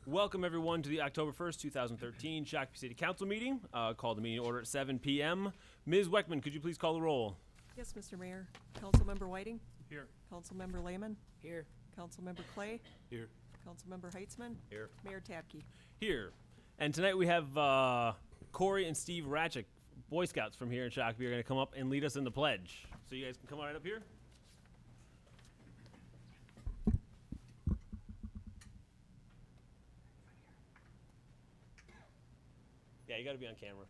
Welcome, everyone, to the October 1st, 2013 Shakopee City Council meeting. Call the meeting to order at 7 p.m. Ms. Weckman, could you please call the roll? Yes, Mr. Mayor. Councilmember Whiting? Here. Councilmember Lehman? Here. Councilmember Clay? Here. Councilmember Heitzman? Here. Mayor Tapke? Here. And tonight we have Corey and Steve Ratchick, Boy Scouts from here in Shakopee, are going to come up and lead us in the pledge. So you guys can come right up here. Yeah, you got to be on camera.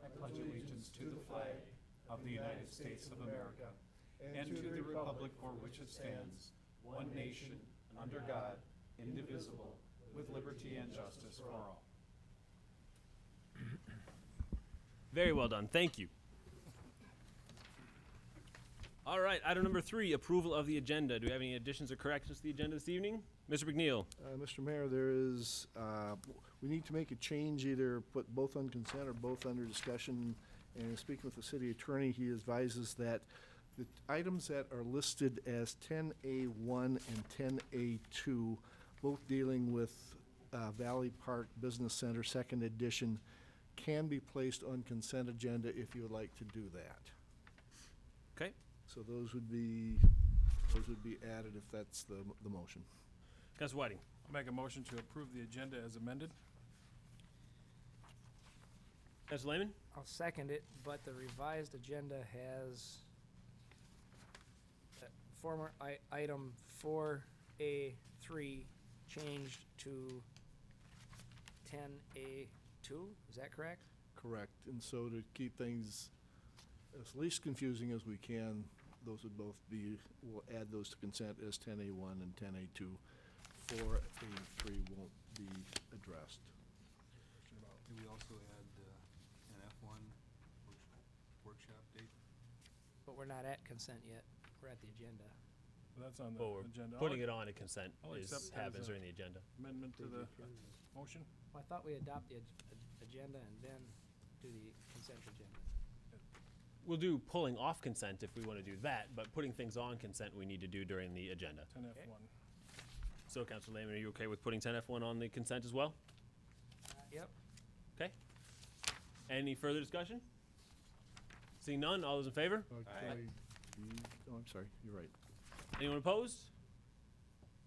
I pledge allegiance to the flag of the United States of America and to the republic for which it stands, one nation, under God, indivisible, with liberty and justice for all. Very well done. Thank you. All right, item number 3, approval of the agenda. Do we have any additions or corrections to the agenda this evening? Mr. McNeil. Mr. Mayor, there is, we need to make a change, either put both on consent or both under discussion. And speaking with the city attorney, he advises that the items that are listed as 10A1 and 10A2, both dealing with Valley Park Business Center, second edition, can be placed on consent agenda if you would like to do that. Okay. So those would be added if that's the motion. Councilor Whiting. I'll make a motion to approve the agenda as amended. Councilor Lehman. I'll second it, but the revised agenda has former item 4A3 changed to 10A2. Is that correct? Correct. And so to keep things as least confusing as we can, those would both be, we'll add those to consent as 10A1 and 10A2. 4A3 won't be addressed. Did we also add an F1 workshop date? But we're not at consent yet. We're at the agenda. That's on the Well, we're agenda. putting it on a consent I'll accept that happens as a during the agenda. Amendment to the motion. Well, I thought we adopt the agenda and then do the consent agenda. We'll do pulling off consent if we want to do that, but putting things on consent we need to do during the agenda. 10F1. So, Councilor Lehman, are you okay with putting 10F1 on the consent as well? Yep. Okay. Any further discussion? Seeing none, all those in favor? Oh, I'm sorry, you're right. Anyone opposed?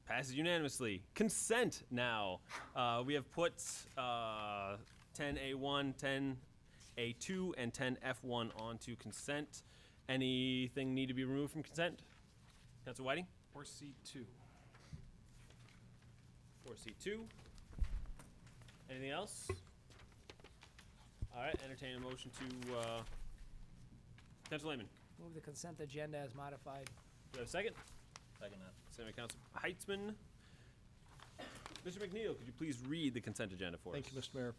Passes unanimously. Consent now. We have put 10A1, 10A2, and 10F1 onto consent. Anything need to be removed from consent? Councilor Whiting? Or C2. Or C2. Anything else? All right, entertain a motion to, Councilor Lehman. Move the consent agenda as modified. Do I have a second? Second that. Second by Councilor Heitzman. Mr. McNeil, could you please read the consent agenda for us? Thank you, Mr. Mayor.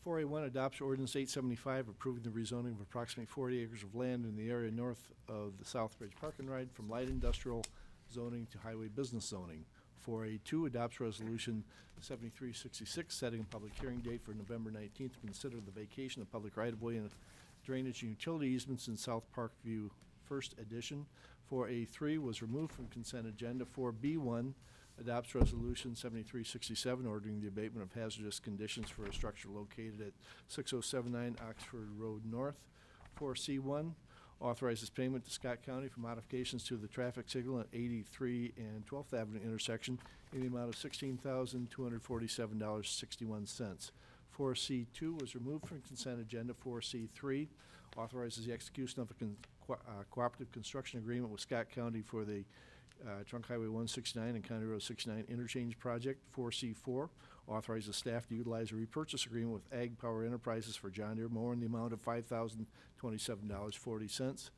4A1 adopts ordinance 875 approving the rezoning of approximately 40 acres of land in the area north of the Southbridge Park and Ride from light industrial zoning to highway business zoning. 4A2 adopts resolution 7366 setting a public hearing date for November 19th to consider the vacation of public right-of-way and drainage and utility easements in South Parkview First Edition. 4A3 was removed from consent agenda. 4B1 adopts resolution 7367 ordering the abatement of hazardous conditions for a structure located at 6079 Oxford Road North. 4C1 authorizes payment to Scott County for modifications to the traffic signal at 83 and 12th Avenue intersection in the amount of $16,247.61. 4C2 was removed from consent agenda. 4C3 authorizes the execution of a cooperative construction agreement with Scott County for the Trunk Highway 169 and County Road 69 interchange project. 4C4 authorizes staff to utilize a repurchase agreement with Ag Power Enterprises for John Deere mower in the amount of $5,027.40.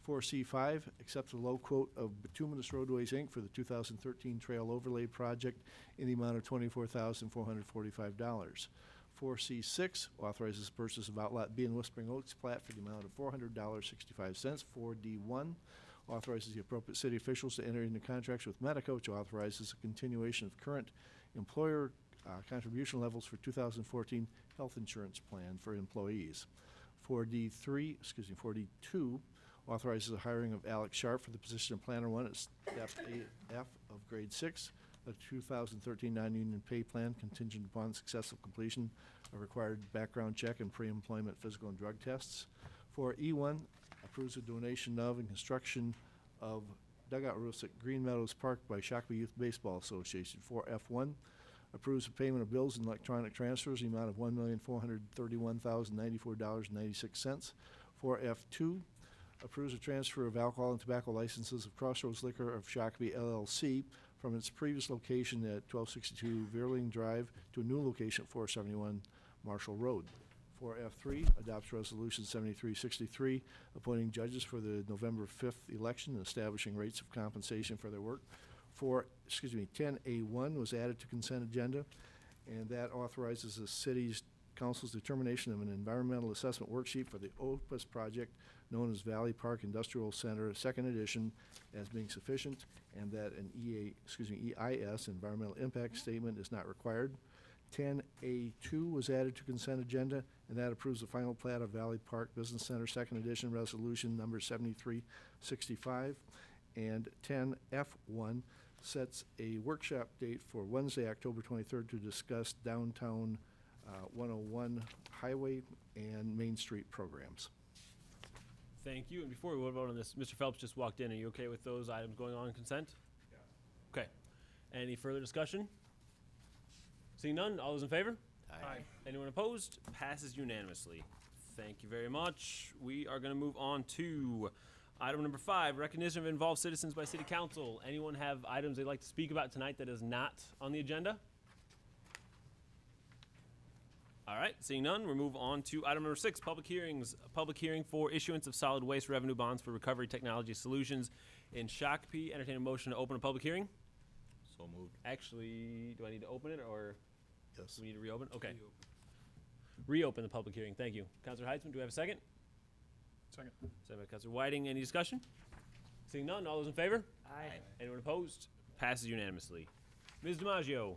4C5 accepts the low quote of Bituminous Roadways, Inc. for the 2013 Trail Overlay Project in the amount of $24,445. 4C6 authorizes the purchase of Outlot B in Whispering Oaks plat for the amount of $400.65. 4D1 authorizes the appropriate city officials to enter into contracts with Medico, which authorizes a continuation of current employer contribution levels for 2014 health insurance plan for employees. 4D2 authorizes the hiring of Alex Sharp for the position of Planner 1 at Step AF of Grade 6, a 2013 non-union pay plan contingent upon successful completion of required background check and pre-employment physical and drug tests. For E1, approves the donation of and construction of dugout roofs at Green Meadows Park by Shakopee Youth Baseball Association. For F1, approves the payment of bills and electronic transfers in the amount of $1,431,094.96. For F2, approves the transfer of alcohol and tobacco licenses of Crossroads Liquor of Shakopee LLC from its previous location at 1262 Veerling Drive to a new location at 471 Marshall Road. For F3, adopts Resolution 7363, appointing judges for the November 5th election and establishing rates of compensation for their work. 10A1 was added to consent agenda, and that authorizes the city's council's determination of an environmental assessment worksheet for the Opus project known as Valley Park Industrial Center, second edition, as being sufficient, and that an EIS, environmental impact statement, is not required. 10A2 was added to consent agenda, and that approves the final plat of Valley Park Business Center, second edition, resolution number 7365. And 10F1 sets a workshop date for Wednesday, October 23rd to discuss downtown 101 highway and Main Street programs. Thank you. And before we vote on this, Mr. Phelps just walked in. Are you okay with those items going on in consent? Yeah. Okay. Any further discussion? Seeing none, all those in favor? Aye. Anyone opposed? Passes unanimously. Thank you very much. We are going to move on to item number 5, recognition of involved citizens by City Council. Anyone have items they'd like to speak about tonight that is not on the agenda? All right, seeing none, we'll move on to item number 6, public hearings. A public hearing for issuance of solid waste revenue bonds for Recovery Technology Solutions in Shakopee. Entertain a motion to open a public hearing. So moved. Actually, do I need to open it, or Yes. we need to reopen? Okay, Reopen. reopen the public hearing. Thank you. Councilor Heitzman, do we have a second? Second. Second by Councilor Whiting. Any discussion? Seeing none, all those in favor? Aye. Anyone opposed? Passes unanimously. Ms. DiMaggio.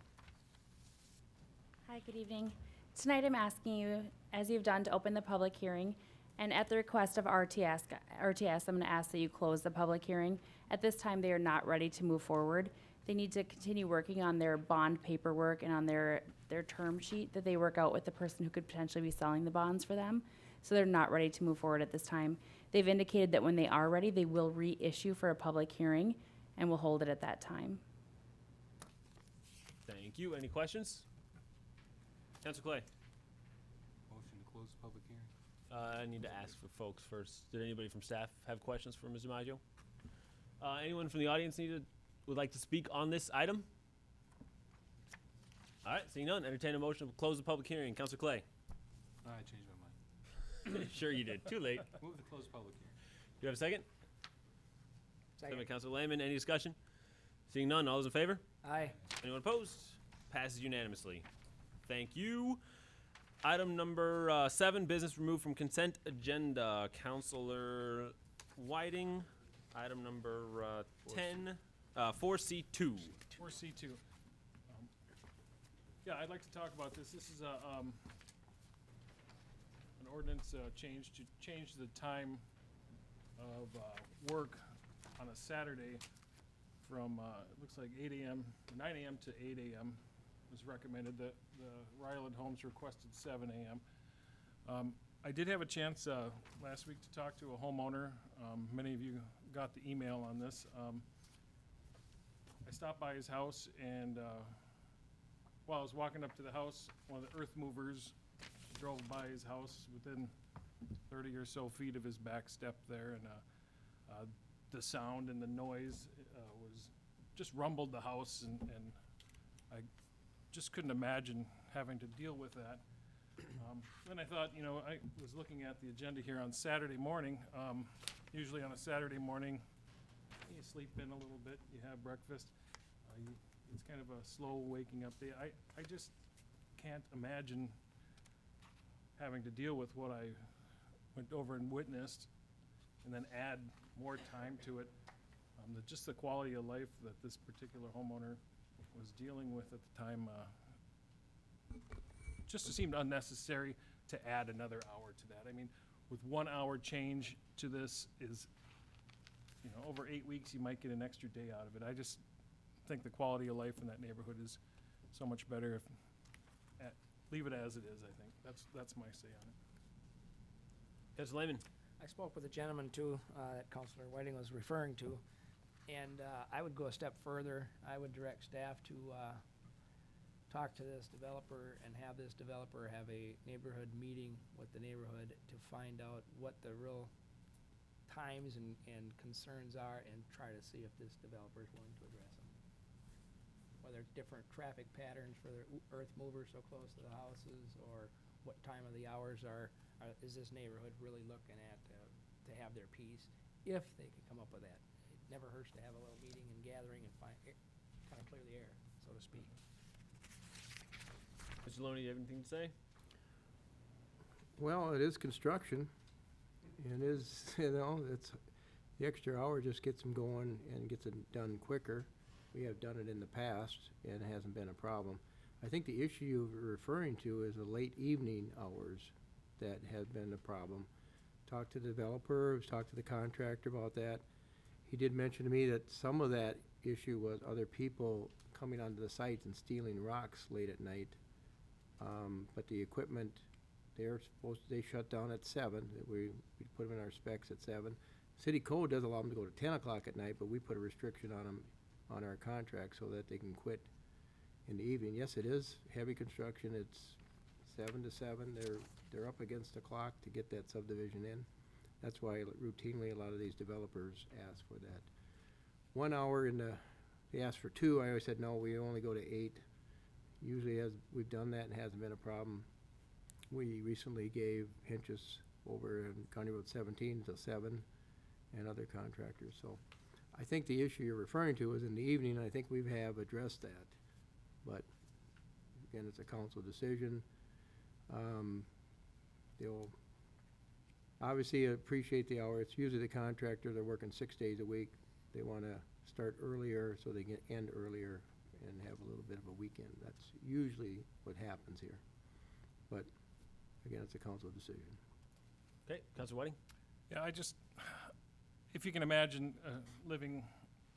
Hi, good evening. Tonight I'm asking you, as you've done, to open the public hearing, and at the request of RTS, I'm going to ask that you close the public hearing. At this time, they are not ready to move forward. They need to continue working on their bond paperwork and on their term sheet that they work out with the person who could potentially be selling the bonds for them. So they're not ready to move forward at this time. They've indicated that when they are ready, they will reissue for a public hearing, and we'll hold it at that time. Thank you. Any questions? Councilor Clay. Motion to close the public hearing? I need to ask for folks first. Did anybody from staff have questions for Ms. DiMaggio? Anyone from the audience would like to speak on this item? All right, seeing none, entertain a motion to close the public hearing. Councilor Clay. I changed my mind. Sure you did. Too late. Move to close public hearing. Do you have a second? Second by Second. Councilor Lehman. Any discussion? Seeing none, all those in favor? Aye. Anyone opposed? Passes unanimously. Thank you. Item number 7, business removed from consent agenda. Councilor Whiting. Item number 10, 4C2. 4C2. Yeah, I'd like to talk about this. This is an ordinance change to change the time of work on a Saturday from, it looks like 8 a.m., 9 a.m. to 8 a.m. was recommended. The Ryland Homes requested 7 a.m. I did have a chance last week to talk to a homeowner. Many of you got the email on this. I stopped by his house, and while I was walking up to the house, one of the earth movers drove by his house within 30 or so feet of his back step there, and the sound and the noise was just rumbled the house, and I just couldn't imagine having to deal with that. Then I thought, I was looking at the agenda here on Saturday morning. Usually on a Saturday morning, you sleep in a little bit, you have breakfast. It's kind of a slow waking up day. I just can't imagine having to deal with what I went over and witnessed and then add more time to it. Just the quality of life that this particular homeowner was dealing with at the time just seemed unnecessary to add another hour to that. I mean, with 1 hour change to this is, over 8 weeks, you might get an extra day out of it. I just think the quality of life in that neighborhood is so much better if, leave it as it is, I think. That's my say on it. Councilor Lehman. I spoke with a gentleman too, that Councilor Whiting was referring to, and I would go a step further. I would direct staff to talk to this developer and have this developer have a neighborhood meeting with the neighborhood to find out what the real times and concerns are, and try to see if this developer is willing to address them. Whether it's different traffic patterns for their earth movers so close to the houses, or what time of the hours is this neighborhood really looking at to have their piece, if they can come up with that. It never hurts to have a little meeting and gathering and kind of clear the air, so to speak. Mr. Loney, you have anything to say? Well, it is construction, and it's the extra hour just gets them going and gets it done quicker. We have done it in the past, and it hasn't been a problem. I think the issue you're referring to is the late evening hours that have been a problem. Talked to the developer, talked to the contractor about that. He did mention to me that some of that issue was other people coming onto the site and stealing rocks late at night. But the equipment, they shut down at 7. We put them in our specs at 7. City code does allow them to go to 10 o'clock at night, but we put a restriction on them on our contract so that they can quit in the evening. Yes, it is heavy construction. It's 7 to 7. They're up against the clock to get that subdivision in. That's why routinely a lot of these developers ask for that. 1 hour they asked for 2. I always said, no, we only go to 8. Usually we've done that and hasn't been a problem. We recently gave Hinch's over in County Road 17 till 7 and other contractors. So I think the issue you're referring to is in the evening, and I think we have addressed that. But again, it's a council decision. They'll obviously appreciate the hour. It's usually the contractor, they're working 6 days a week. They want to start earlier so they can end earlier and have a little bit of a weekend. That's usually what happens here. But again, it's a council decision. Okay, Councilor Whiting. Yeah, if you can imagine living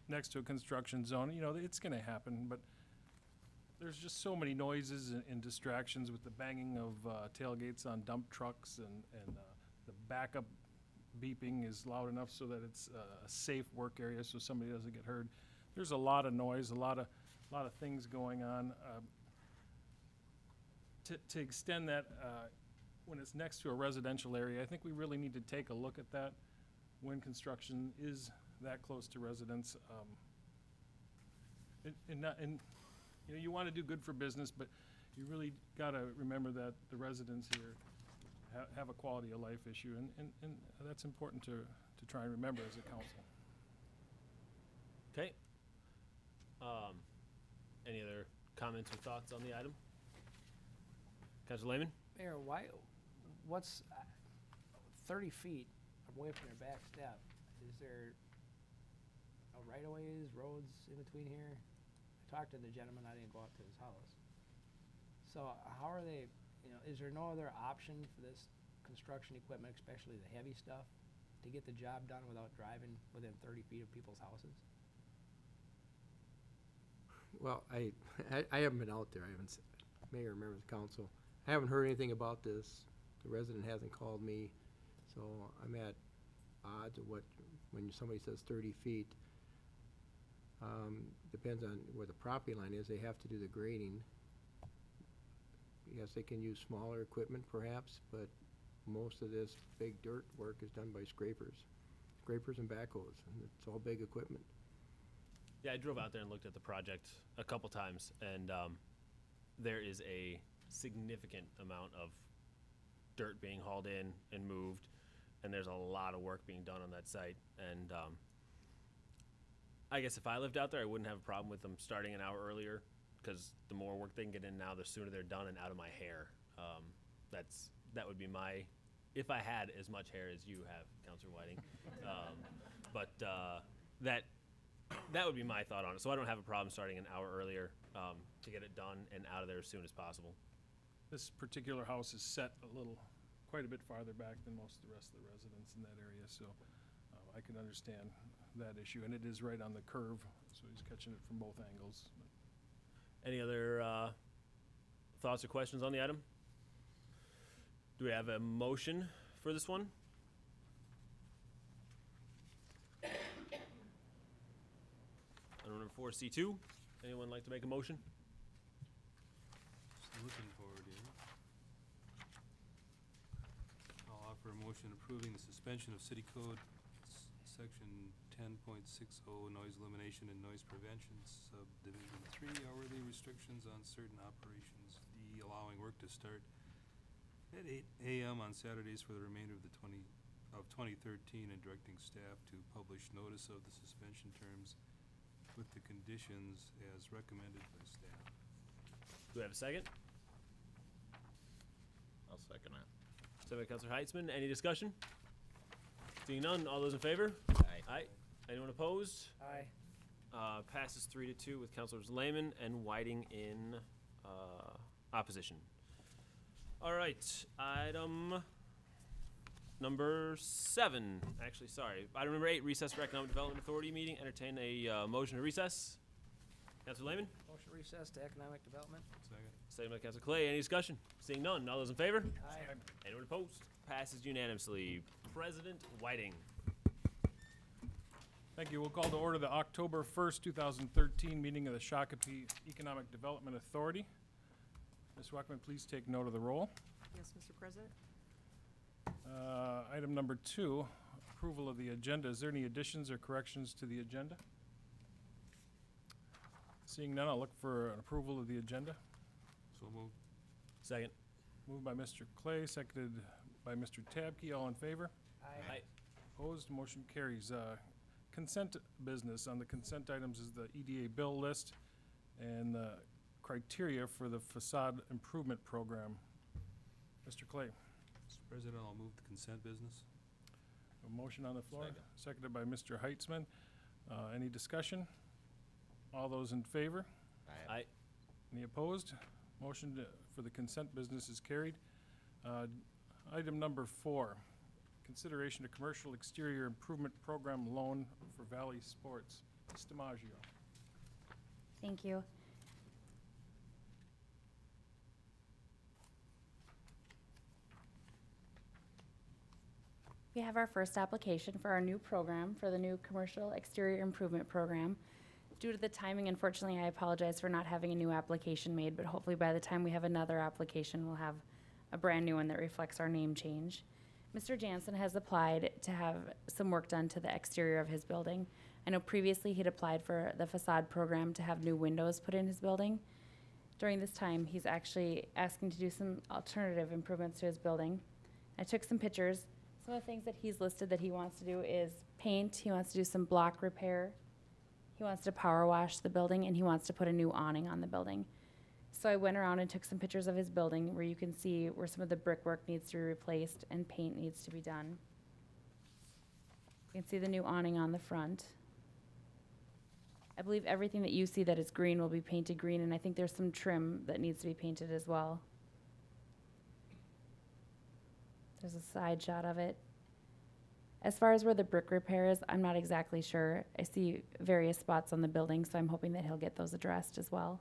next to a construction zone, it's going to happen, but there's just so many noises and distractions with the banging of tailgates on dump trucks, and the backup beeping is loud enough so that it's a safe work area so somebody doesn't get hurt. There's a lot of noise, a lot of things going on. To extend that when it's next to a residential area, I think we really need to take a look at that when construction is that close to residents. You want to do good for business, but you really got to remember that the residents here have a quality of life issue, and that's important to try and remember as a council. Okay. Any other comments or thoughts on the item? Councilor Lehman? Mayor, what's 30 feet away from your back step? Is there right-of-ways, roads in between here? I talked to the gentleman, I didn't go out to his house. So how are they, is there no other option for this construction equipment, especially the heavy stuff, to get the job done without driving within 30 feet of people's houses? Well, I haven't been out there. Mayor, members of council, I haven't heard anything about this. The resident hasn't called me, so I'm at odds of when somebody says 30 feet. Depends on where the property line is. They have to do the grading. Yes, they can use smaller equipment perhaps, but most of this big dirt work is done by scrapers and backhoes, and it's all big equipment. Yeah, I drove out there and looked at the project a couple times, and there is a significant amount of dirt being hauled in and moved, and there's a lot of work being done on that site. And I guess if I lived out there, I wouldn't have a problem with them starting an hour earlier, because the more work they can get in now, the sooner they're done and out of my hair. That would be my, if I had as much hair as you have, Councilor Whiting. But that would be my thought on it. So I don't have a problem starting an hour earlier to get it done and out of there as soon as possible. This particular house is set a little quite a bit farther back than most of the rest of the residents in that area, so I can understand that issue. And it is right on the curve, so he's catching it from both angles. Any other thoughts or questions on the item? Do we have a motion for this one? Item number 4C2. Anyone like to make a motion? Just looking forward here. I'll offer a motion approving the suspension of City Code Section 10.60 noise elimination and noise prevention, subdivision 3, hourly restrictions on certain operations. D, allowing work to start at 8 a.m. on Saturdays for the remainder of 2013, and directing staff to publish notice of the suspension terms with the conditions as recommended by staff. Do we have a second? I'll second it. Second by Councilor Heitzman. Any discussion? Seeing none, all those in favor? Aye. Aye. Anyone opposed? Aye. Passes 3-2 with Councilors Lehman and Whiting in opposition. All right, item number 7. Actually, sorry. Item number 8, recess for Economic Development Authority meeting. Entertain a motion to recess. Councilor Lehman? Motion recess to economic development. Second. Second by Councilor Clay. Any discussion? Seeing none, all those in favor? Aye. Anyone opposed? Passes unanimously. President Whiting. Thank you. We'll call to order the October 1st, 2013 meeting of the Shakopee Economic Development Authority. Ms. Weckman, please take note of the roll. Yes, Mr. President? Item number 2, approval of the agenda. Is there any additions or corrections to the agenda? Seeing none, I'll look for an approval of the agenda. So moved. Second. Moved by Mr. Clay, seconded by Mr. Tabke. All in favor? Aye. Opposed? Motion carries. Consent business. On the consent items is the EDA bill list and the criteria for the facade improvement program. Mr. Clay, Mr. President, I'll move the consent business. a motion on the floor, Second. seconded by Mr. Heitzman. Any discussion? All those in favor? Aye. Any opposed? Motion for the consent business is carried. Item number 4, consideration of commercial exterior improvement program loan for Valley Sports. Ms. DiMaggio. Thank you. We have our first application for our new program, for the new Commercial Exterior Improvement Program. Due to the timing, unfortunately, I apologize for not having a new application made, but hopefully by the time we have another application, we'll have a brand new one that reflects our name change. Mr. Jansen has applied to have some work done to the exterior of his building. I know previously he'd applied for the facade program to have new windows put in his building. During this time, he's actually asking to do some alternative improvements to his building. I took some pictures. Some of the things that he's listed that he wants to do is paint, he wants to do some block repair, he wants to power wash the building, and he wants to put a new awning on the building. So I went around and took some pictures of his building where you can see where some of the brickwork needs to be replaced and paint needs to be done. You can see the new awning on the front. I believe everything that you see that is green will be painted green, and I think there's some trim that needs to be painted as well. There's a side shot of it. As far as where the brick repair is, I'm not exactly sure. I see various spots on the building, so I'm hoping that he'll get those addressed as well.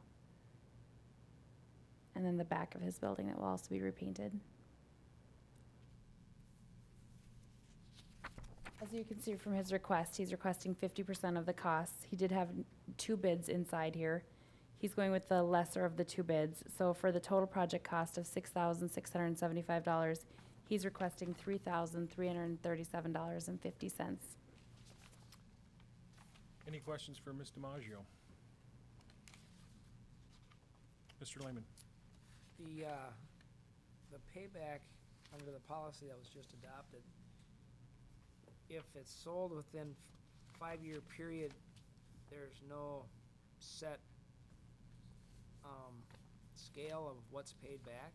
And then the back of his building that will also be repainted. As you can see from his request, he's requesting 50% of the costs. He did have 2 bids inside here. He's going with the lesser of the 2 bids. So for the total project cost of $6,675, he's requesting $3,337.50. Any questions for Ms. DiMaggio? Mr. Lehman. The payback under the policy that was just adopted, if it's sold within 5-year period, there's no set scale of what's paid back?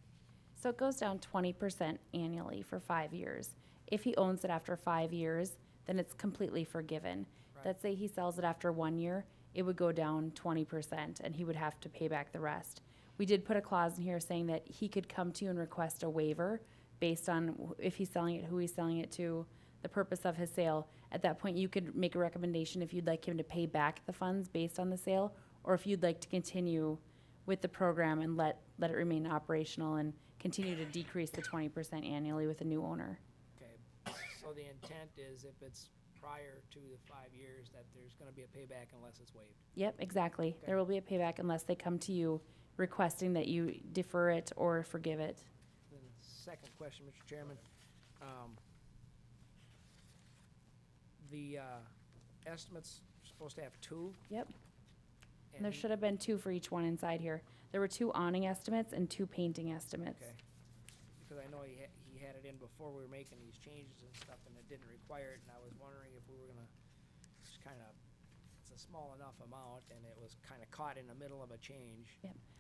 So it goes down 20% annually for 5 years. If he owns it after 5 years, then it's completely forgiven. Right. Let's say he sells it after 1 year, it would go down 20% and he would have to pay back the rest. We did put a clause in here saying that he could come to you and request a waiver based on if he's selling it, who he's selling it to, the purpose of his sale. At that point, you could make a recommendation if you'd like him to pay back the funds based on the sale, or if you'd like to continue with the program and let it remain operational and continue to decrease the 20% annually with a new owner. Okay, so the intent is if it's prior to the 5 years, that there's gonna be a payback unless it's waived. Yep, exactly. There will be a payback unless they come to you requesting that you defer it or forgive it. Then second question, Mr. Chairman. The estimates are supposed to have two. Yep. and There he- should have been two for each one inside here. There were 2 awning estimates and 2 painting estimates. Okay. Because I know he had it in before we were making these changes and stuff, and it didn't require it, and I was wondering if we were gonna just kinda, it's a small enough amount, and it was kinda caught in the middle of a change.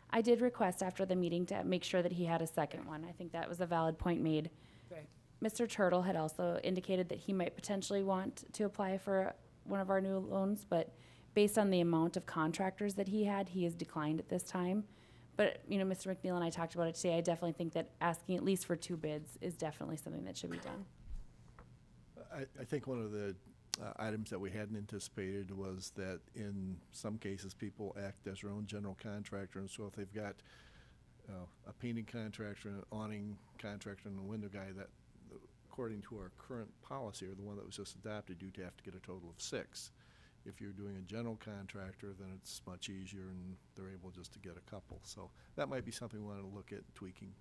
I did request after the meeting to make sure that he had a second one. I think that was a valid point made. Okay. Mr. Turtle had also indicated that he might potentially want to apply for one of our new loans, but based on the amount of contractors that he had, he has declined at this time. But, you know, Mr. McNeil and I talked about it today. I definitely think that asking at least for 2 bids is definitely something that should be done. I think one of the items that we hadn't anticipated was that in some cases, people act as their own general contractor, and so if they've got a painting contractor, an awning contractor, and a window guy, that according to our current policy, or the one that was just adopted, you'd have to get a total of 6. If you're doing a general contractor, then it's much easier, and they're able just to get a couple. So that might be something we want to look at tweaking.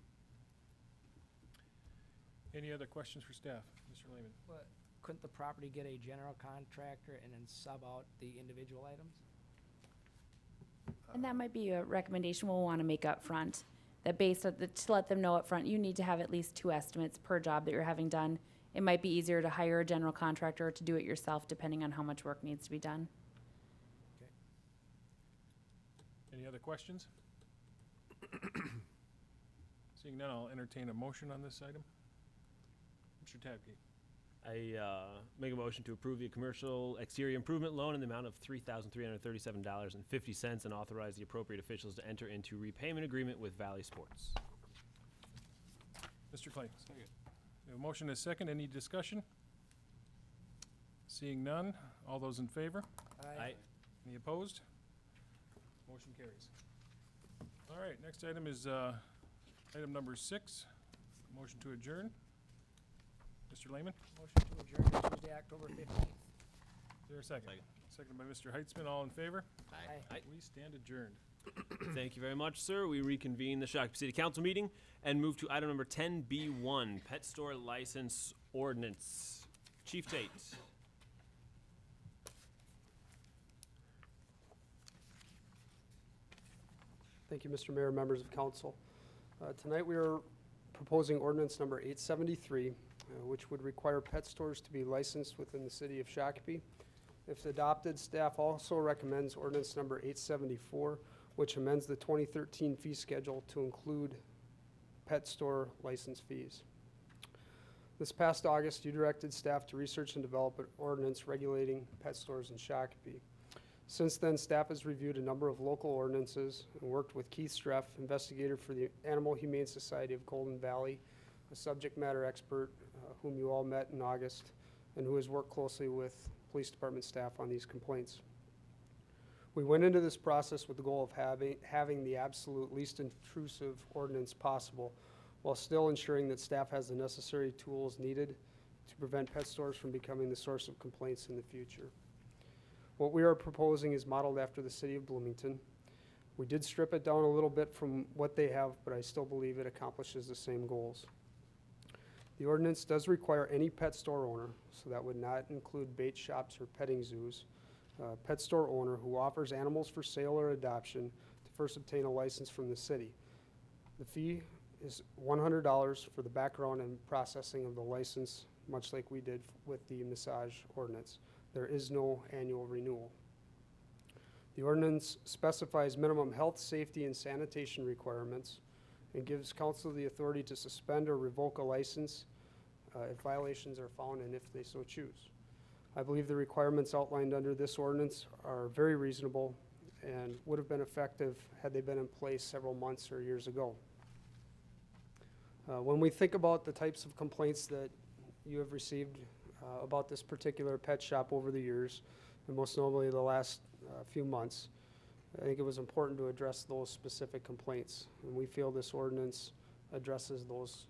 Any other questions for staff? Mr. Lehman? But couldn't the property get a general contractor and then sub out the individual items? And that might be a recommendation we'll want to make up front. That based on to let them know up front, you need to have at least 2 estimates per job that you're having done. It might be easier to hire a general contractor or to do it yourself, depending on how much work needs to be done. Any other questions? Seeing none, I'll entertain a motion on this item. Mr. Tabke. I make a motion to approve the commercial exterior improvement loan in the amount of $3,337.50 and authorize the appropriate officials to enter into repayment agreement with Valley Sports. Mr. Clay. Second. We have a motion and a second. Any discussion? Seeing none, all those in favor? Aye. Any opposed? Motion carries. All right, next item is item number 6, motion to adjourn. Mr. Lehman, Motion to adjourn to Tuesday, October 15th. is there a second? Seconded by Mr. Heitzman, all in favor? Aye. We stand adjourned. Thank you very much, sir. We reconvene the Shakopee City Council meeting and move to item number 10B1, Pet Store License Ordinance. Chief Tate. Thank you, Mr. Mayor, members of council. Tonight, we are proposing ordinance number 873, which would require pet stores to be licensed within the city of Shakopee. If adopted, staff also recommends ordinance number 874, which amends the 2013 fee schedule to include pet store license fees. This past August, you directed staff to research and develop an ordinance regulating pet stores in Shakopee. Since then, staff has reviewed a number of local ordinances and worked with Keith Streff, investigator for the Animal Humane Society of Golden Valley, a subject matter expert whom you all met in August, and who has worked closely with police department staff on these complaints. We went into this process with the goal of having the absolute least intrusive ordinance possible, while still ensuring that staff has the necessary tools needed to prevent pet stores from becoming the source of complaints in the future. What we are proposing is modeled after the city of Bloomington. We did strip it down a little bit from what they have, but I still believe it accomplishes the same goals. The ordinance does require any pet store owner, so that would not include bait shops or petting zoos, pet store owner who offers animals for sale or adoption to first obtain a license from the city. The fee is $100 for the background and processing of the license, much like we did with the massage ordinance. There is no annual renewal. The ordinance specifies minimum health, safety, and sanitation requirements and gives council the authority to suspend or revoke a license if violations are found and if they so choose. I believe the requirements outlined under this ordinance are very reasonable and would have been effective had they been in place several months or years ago. When we think about the types of complaints that you have received about this particular pet shop over the years, and most notably the last few months, I think it was important to address those specific complaints. And we feel this ordinance addresses those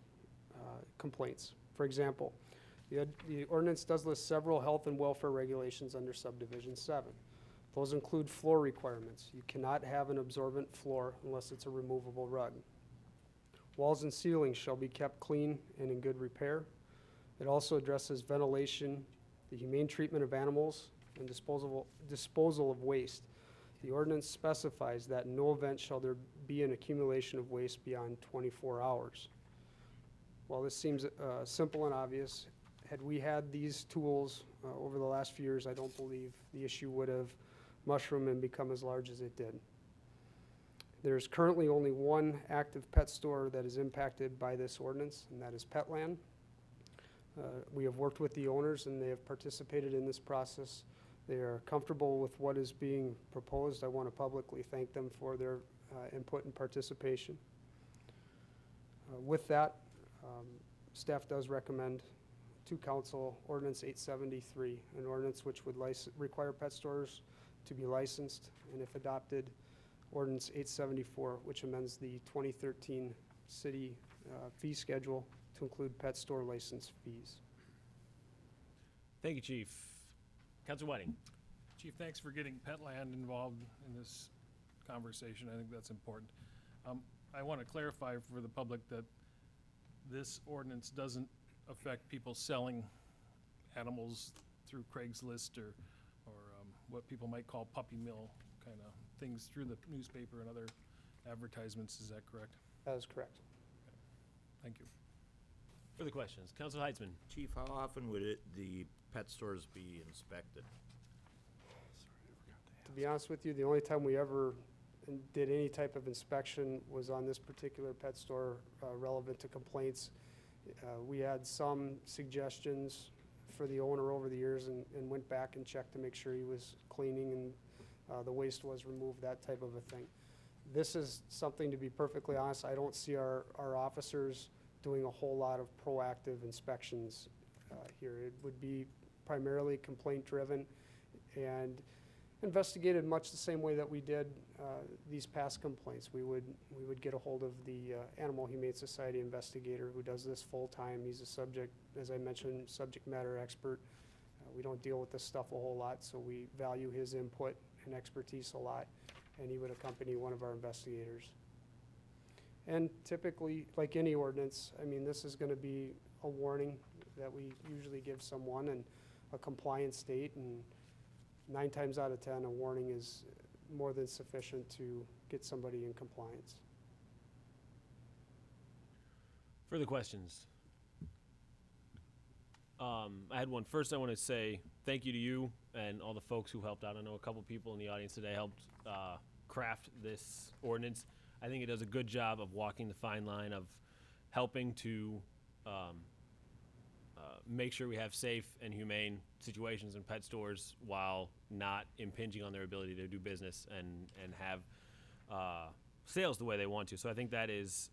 complaints. For example, the ordinance does list several health and welfare regulations under subdivision 7. Those include floor requirements. You cannot have an absorbent floor unless it's a removable rug. Walls and ceilings shall be kept clean and in good repair. It also addresses ventilation, the humane treatment of animals, and disposal of waste. The ordinance specifies that in no event shall there be an accumulation of waste beyond 24 hours. While this seems simple and obvious, had we had these tools over the last few years, I don't believe the issue would have mushroomed and become as large as it did. There's currently only one active pet store that is impacted by this ordinance, and that is Petland. We have worked with the owners, and they have participated in this process. They are comfortable with what is being proposed. I want to publicly thank them for their input and participation. With that, staff does recommend to council ordinance 873, an ordinance which would require pet stores to be licensed, and if adopted, ordinance 874, which amends the 2013 city fee schedule to include pet store license fees. Thank you, Chief. Councilor Whiting. Chief, thanks for getting Petland involved in this conversation. I think that's important. I want to clarify for the public that this ordinance doesn't affect people selling animals through Craigslist or what people might call puppy mill kind of things through the newspaper and other advertisements. Is that correct? That is correct. Thank you. Further questions? Councilor Heitzman. Chief, how often would the pet stores be inspected? To be honest with you, the only time we ever did any type of inspection was on this particular pet store relevant to complaints. We had some suggestions for the owner over the years and went back and checked to make sure he was cleaning and the waste was removed, that type of a thing. This is something, to be perfectly honest, I don't see our officers doing a whole lot of proactive inspections here. It would be primarily complaint driven and investigated much the same way that we did these past complaints. We would get a hold of the Animal Humane Society investigator who does this full time. He's a subject, as I mentioned, subject matter expert. We don't deal with this stuff a whole lot, so we value his input and expertise a lot, and he would accompany one of our investigators. And typically, like any ordinance, I mean, this is going to be a warning that we usually give someone in a compliant state, and 9 times out of 10, a warning is more than sufficient to get somebody in compliance. Further questions? I had one. First, I want to say thank you to you and all the folks who helped out. I know a couple people in the audience today helped craft this ordinance. I think it does a good job of walking the fine line of helping to make sure we have safe and humane situations in pet stores while not impinging on their ability to do business and have sales the way they want to. So I think that is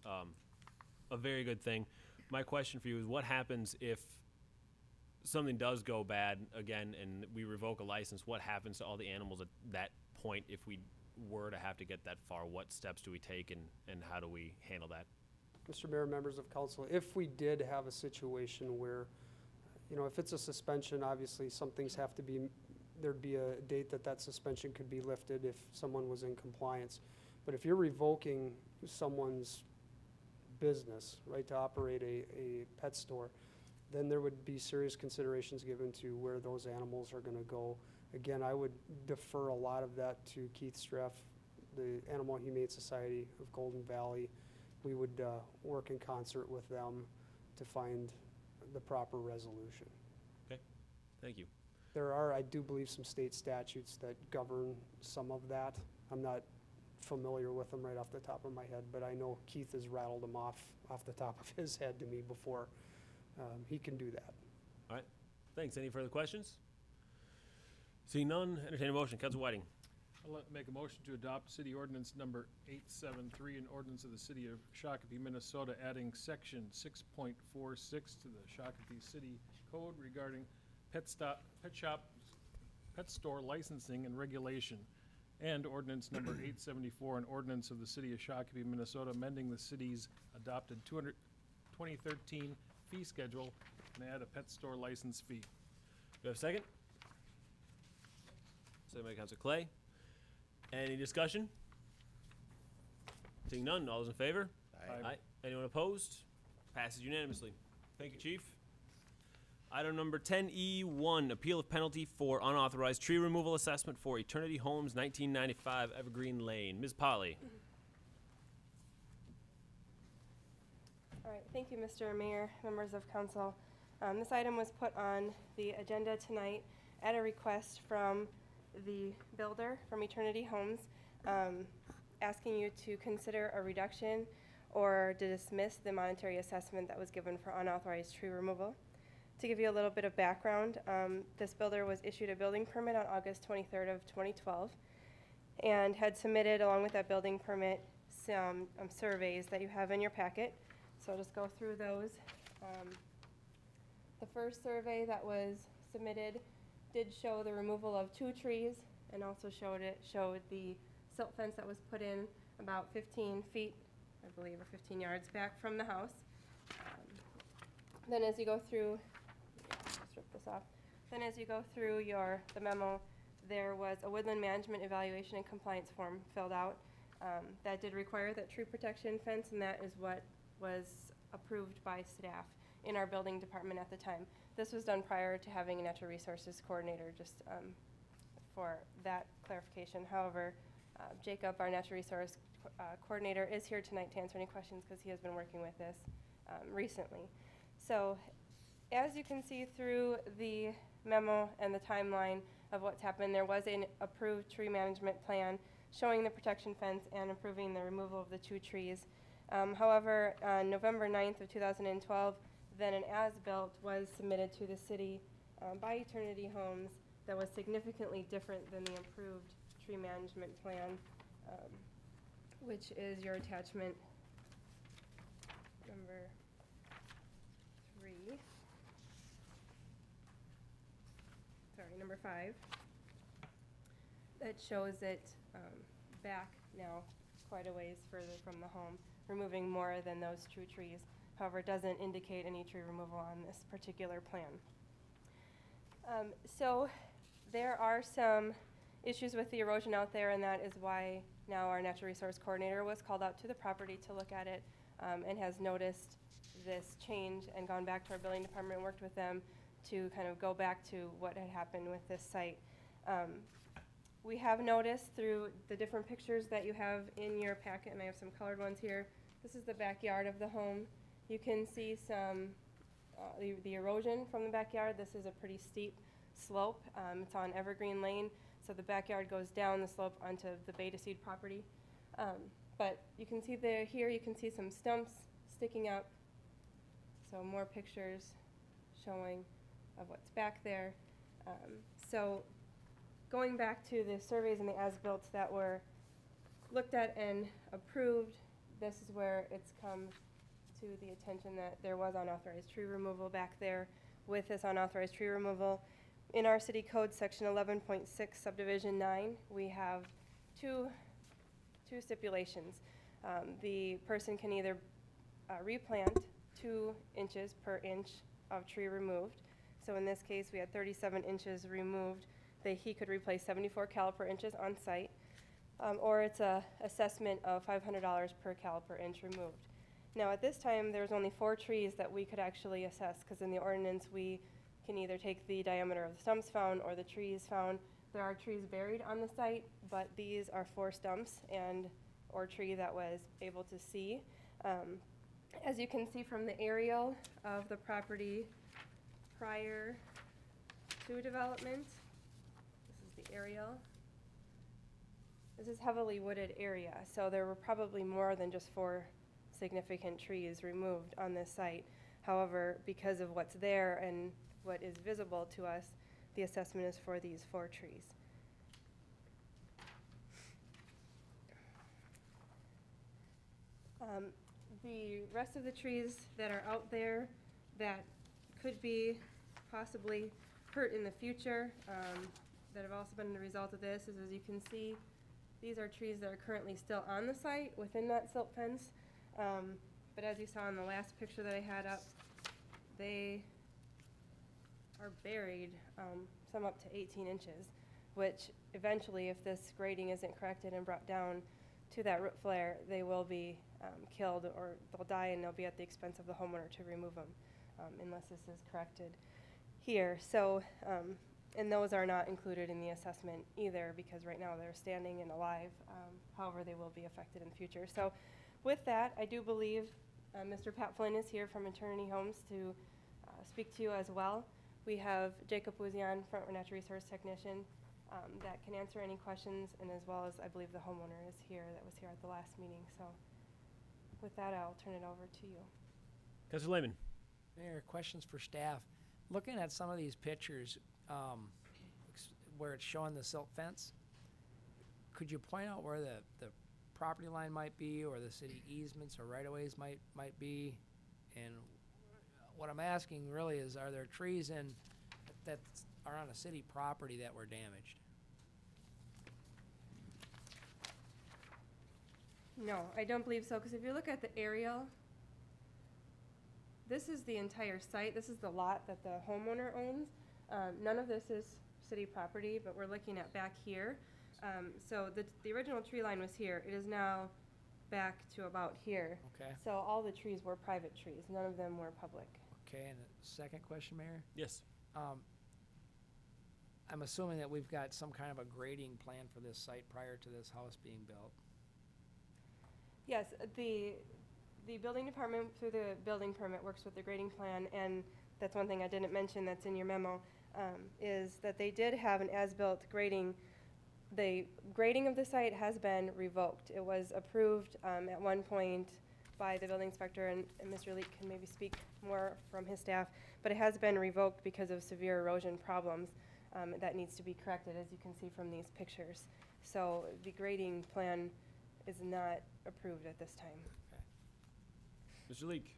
a very good thing. My question for you is, what happens if something does go bad again and we revoke a license? What happens to all the animals at that point if we were to have to get that far? What steps do we take and how do we handle that? Mr. Mayor, members of council, if we did have a situation where, you know, if it's a suspension, obviously some things have to be, there'd be a date that suspension could be lifted if someone was in compliance. But if you're revoking someone's business, right, to operate a pet store, then there would be serious considerations given to where those animals are going to go. Again, I would defer a lot of that to Keith Streff, the Animal Humane Society of Golden Valley. We would work in concert with them to find the proper resolution. Okay, thank you. There are, I do believe, some state statutes that govern some of that. I'm not familiar with them right off the top of my head, but I know Keith has rattled them off the top of his head to me before. He can do that. All right, thanks. Any further questions? Seeing none, entertain a motion. Councilor Whiting. Make a motion to adopt city ordinance number 873, an ordinance of the city of Shakopee, Minnesota, adding section 6.46 to the Shakopee City Code regarding pet store licensing and regulation, and ordinance number 874, an ordinance of the city of Shakopee, Minnesota, amending the city's adopted 2013 fee schedule and add a pet store license fee. Do we have a second? Second by Councilor Clay. Any discussion? Seeing none, all those in favor? Aye. Anyone opposed? Passes unanimously. Thank you, Chief. Item number 10E1, appeal of penalty for unauthorized tree removal assessment for Eternity Homes, 1995 Evergreen Lane. Ms. Polly. All right, thank you, Mr. Mayor, members of council. This item was put on the agenda tonight at a request from the builder from Eternity Homes, asking you to consider a reduction or to dismiss the monetary assessment that was given for unauthorized tree removal. To give you a little bit of background, this builder was issued a building permit on August 23rd of 2012 and had submitted, along with that building permit, some surveys that you have in your packet. So I'll just go through those. The first survey that was submitted did show the removal of 2 trees and also showed the silt fence that was put in about 15 feet, I believe, or 15 yards back from the house. Then as you go through, just rip this off. Then as you go through the memo, there was a woodland management evaluation and compliance form filled out. That did require that tree protection fence, and that is what was approved by staff in our building department at the time. This was done prior to having a natural resources coordinator, just for that clarification. However, Jacob, our natural resource coordinator, is here tonight to answer any questions because he has been working with this recently. So as you can see through the memo and the timeline of what's happened, there was an approved tree management plan showing the protection fence and approving the removal of the 2 trees. However, on November 9th of 2012, then an as-built was submitted to the city by Eternity Homes that was significantly different than the approved tree management plan, which is your attachment number 3. Sorry, number 5. That shows it back now quite a ways further from the home, removing more than those 2 trees. However, it doesn't indicate any tree removal on this particular plan. So there are some issues with the erosion out there, and that is why now our natural resource coordinator was called out to the property to look at it, and has noticed this change and gone back to our building department and worked with them to kind of go back to what had happened with this site. We have noticed through the different pictures that you have in your packet, and I have some colored ones here. This is the backyard of the home. You can see some the erosion from the backyard. This is a pretty steep slope. It's on Evergreen Lane, so the backyard goes down the slope onto the Beta Seed property. But you can see here you can see some stumps sticking up. So more pictures showing of what's back there. So going back to the surveys and the as-built that were looked at and approved, this is where it's come to the attention that there was unauthorized tree removal back there. With this unauthorized tree removal, in our city code section 11.6 subdivision 9, we have two stipulations. The person can either replant 2 inches per inch of tree removed. So in this case, we had 37 inches removed. He could replace 74 caliper inches on site, or it's a assessment of $500 per caliper inch removed. Now at this time, there's only 4 trees that we could actually assess, because in the ordinance we can either take the diameter of the stumps found or the trees found. There are trees buried on the site, but these are 4 stumps or tree that was able to see. As you can see from the aerial of the property prior to development, this is the aerial. This is heavily wooded area, so there were probably more than just 4 significant trees removed on this site. However, because of what's there and what is visible to us, the assessment is for these 4 trees. The rest of the trees that are out there that could be possibly hurt in the future, that have also been the result of this, is as you can see, these are trees that are currently still on the site within that silt fence. But as you saw in the last picture that I had up, they are buried, some up to 18 inches, which eventually, if this grading isn't corrected and brought down to that root flare, they will be killed, or they'll die, and they'll be at the expense of the homeowner to remove them, unless this is corrected here. So, and those are not included in the assessment either, because right now they're standing and alive. However, they will be affected in the future. So with that, I do believe Mr. Pat Flynn is here from Eternity Homes to speak to you as well. We have Jacob Wuzian, Front Natural Resource Technician, that can answer any questions, and as well as I believe the homeowner is here that was here at the last meeting. So with that, I'll turn it over to you. Councilor Lehman. Mayor, questions for staff. Looking at some of these pictures, where it's showing the silt fence, could you point out where the property line might be, or the city easements or right-of-ways might be? And what I'm asking really is, are there trees that are on a city property that were damaged? No, I don't believe so, because if you look at the aerial, this is the entire site. This is the lot that the homeowner owns. None of this is city property, but we're looking at back here. So the original tree line was here. It is now back to about here. Okay. So all the trees were private trees. None of them were public. Okay, and the second question, Mayor? Yes. I'm assuming that we've got some kind of a grading plan for this site prior to this house being built. Yes, the building department, through the building permit, works with the grading plan, and that's one thing I didn't mention that's in your memo, is that they did have an as-built grading. The grading of the site has been revoked. It was approved at one point by the building inspector, and Mr. Leek can maybe speak more from his staff, but it has been revoked because of severe erosion problems that needs to be corrected, as you can see from these pictures. So the grading plan is not approved at this time. Mr. Leek.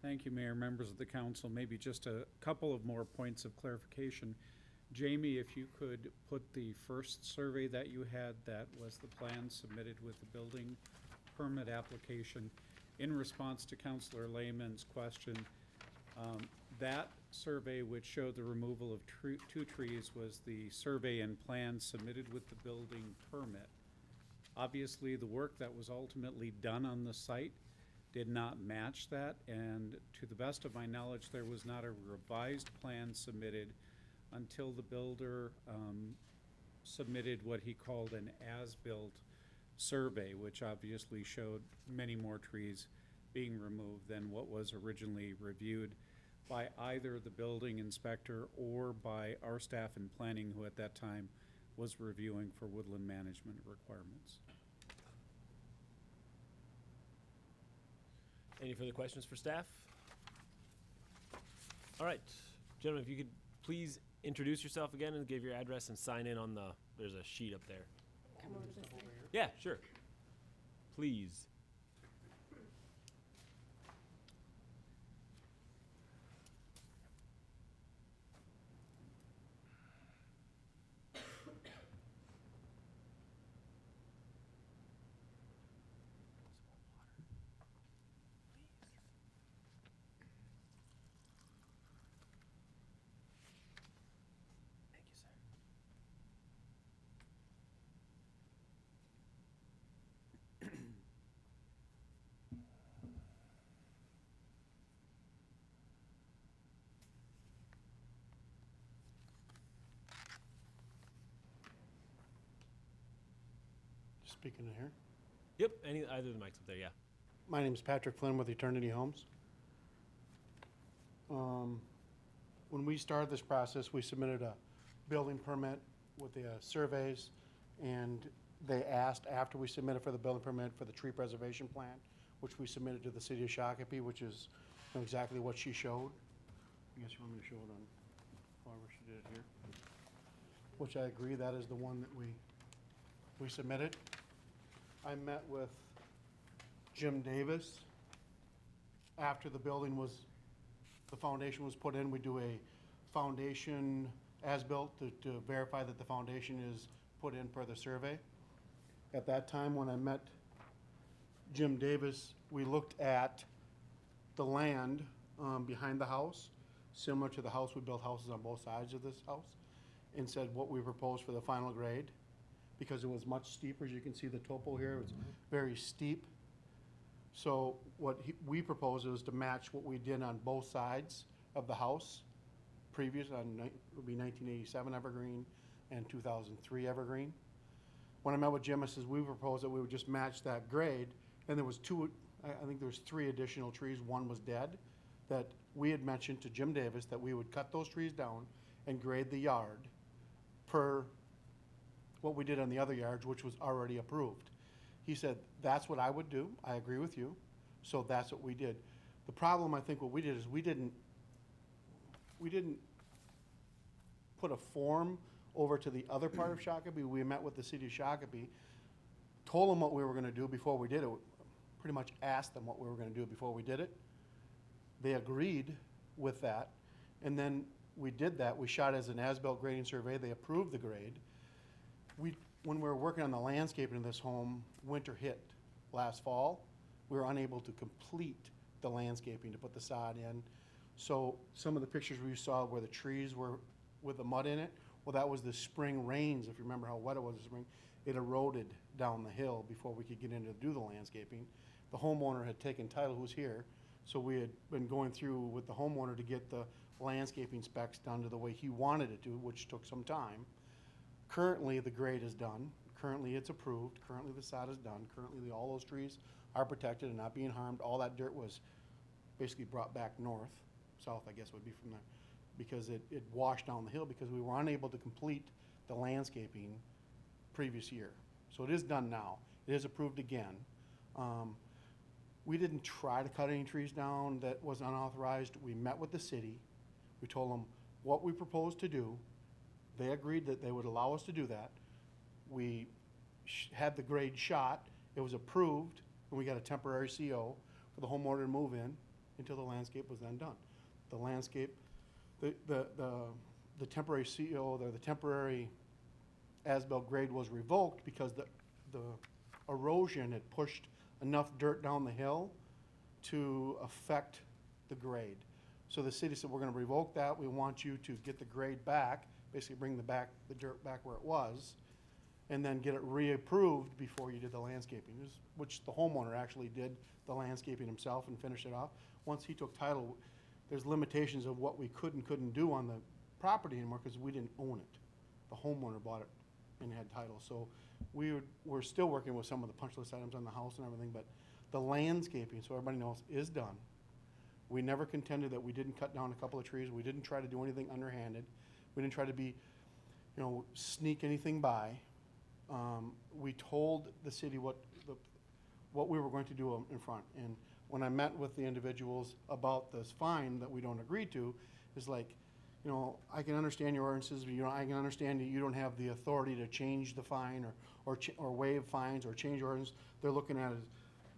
Thank you, Mayor, members of the council. Maybe just a couple of more points of clarification. Jamie, if you could put the first survey that you had, that was the plan submitted with the building permit application, in response to Councilor Lehman's question, that survey which showed the removal of two trees was the survey and plan submitted with the building permit. Obviously, the work that was ultimately done on the site did not match that, and to the best of my knowledge, there was not a revised plan submitted until the builder submitted what he called an as-built survey, which obviously showed many more trees being removed than what was originally reviewed by either the building inspector or by our staff in planning, who at that time was reviewing for woodland management requirements. Any further questions for staff? All right, gentlemen, if you could please introduce yourself again and give your address and sign in on there's a sheet up there. Come over this way. Yeah, sure. Please. Speaking in here. Yep, either of the mics up there, yeah. My name is Patrick Flynn with Eternity Homes. When we started this process, we submitted a building permit with the surveys, and they asked after we submitted for the building permit for the tree preservation plan, which we submitted to the city of Shakopee, which is exactly what she showed. I guess you want me to show it on however she did it here. Which I agree, that is the one that we submitted. I met with Jim Davis. After the foundation was put in, we do a foundation as-built to verify that the foundation is put in per the survey. At that time, when I met Jim Davis, we looked at the land behind the house, similar to the house. We built houses on both sides of this house, and said what we proposed for the final grade, because it was much steeper. As you can see the topo here, it's very steep. So what we proposed was to match what we did on both sides of the house, previous would be 1987 Evergreen and 2003 Evergreen. When I met with Jim, I says, we proposed that we would just match that grade, and there was I think there was 3 additional trees. One was dead, that we had mentioned to Jim Davis that we would cut those trees down and grade the yard per what we did on the other yards, which was already approved. He said, that's what I would do. I agree with you. So that's what we did. The problem, I think, what we did is we didn't put a form over to the other part of Shakopee. We met with the city of Shakopee, told them what we were gonna do before we did it. Pretty much asked them what we were gonna do before we did it. They agreed with that. And then we did that. We shot as an as-built grading survey. They approved the grade. When we were working on the landscaping of this home, winter hit last fall. We were unable to complete the landscaping to put the sod in. So some of the pictures we saw where the trees were with the mud in it, well, that was the spring rains. If you remember how wet it was this spring, it eroded down the hill before we could get in to do the landscaping. The homeowner had taken title, who was here, so we had been going through with the homeowner to get the landscaping specs done to the way he wanted it to, which took some time. Currently, the grade is done. Currently, it's approved. Currently, the sod is done. Currently, all those trees are protected and not being harmed. All that dirt was basically brought back north, south, I guess would be from there, because it washed down the hill because we were unable to complete the landscaping previous year. So it is done now. It is approved again. We didn't try to cut any trees down that was unauthorized. We met with the city. We told them what we proposed to do. They agreed that they would allow us to do that. We had the grade shot. It was approved, and we got a temporary CO for the homeowner to move in until the landscape was then done. The landscape, the temporary CO, the temporary as-built grade was revoked because the erosion had pushed enough dirt down the hill to affect the grade. So the city said, we're gonna revoke that. We want you to get the grade back, basically bring the dirt back where it was, and then get it reapproved before you did the landscaping, which the homeowner actually did the landscaping himself and finished it off. Once he took title, there's limitations of what we could and couldn't do on the property anymore because we didn't own it. The homeowner bought it and had title. So we're still working with some of the punch list items on the house and everything, but the landscaping, so everybody knows, is done. We never contended that we didn't cut down a couple of trees. We didn't try to do anything underhanded. We didn't try to sneak anything by. We told the city what we were going to do in front. And when I met with the individuals about this fine that we don't agree to, is like, I can understand your ordinances, but I can understand that you don't have the authority to change the fine or waive fines or change ordinance. They're looking at it as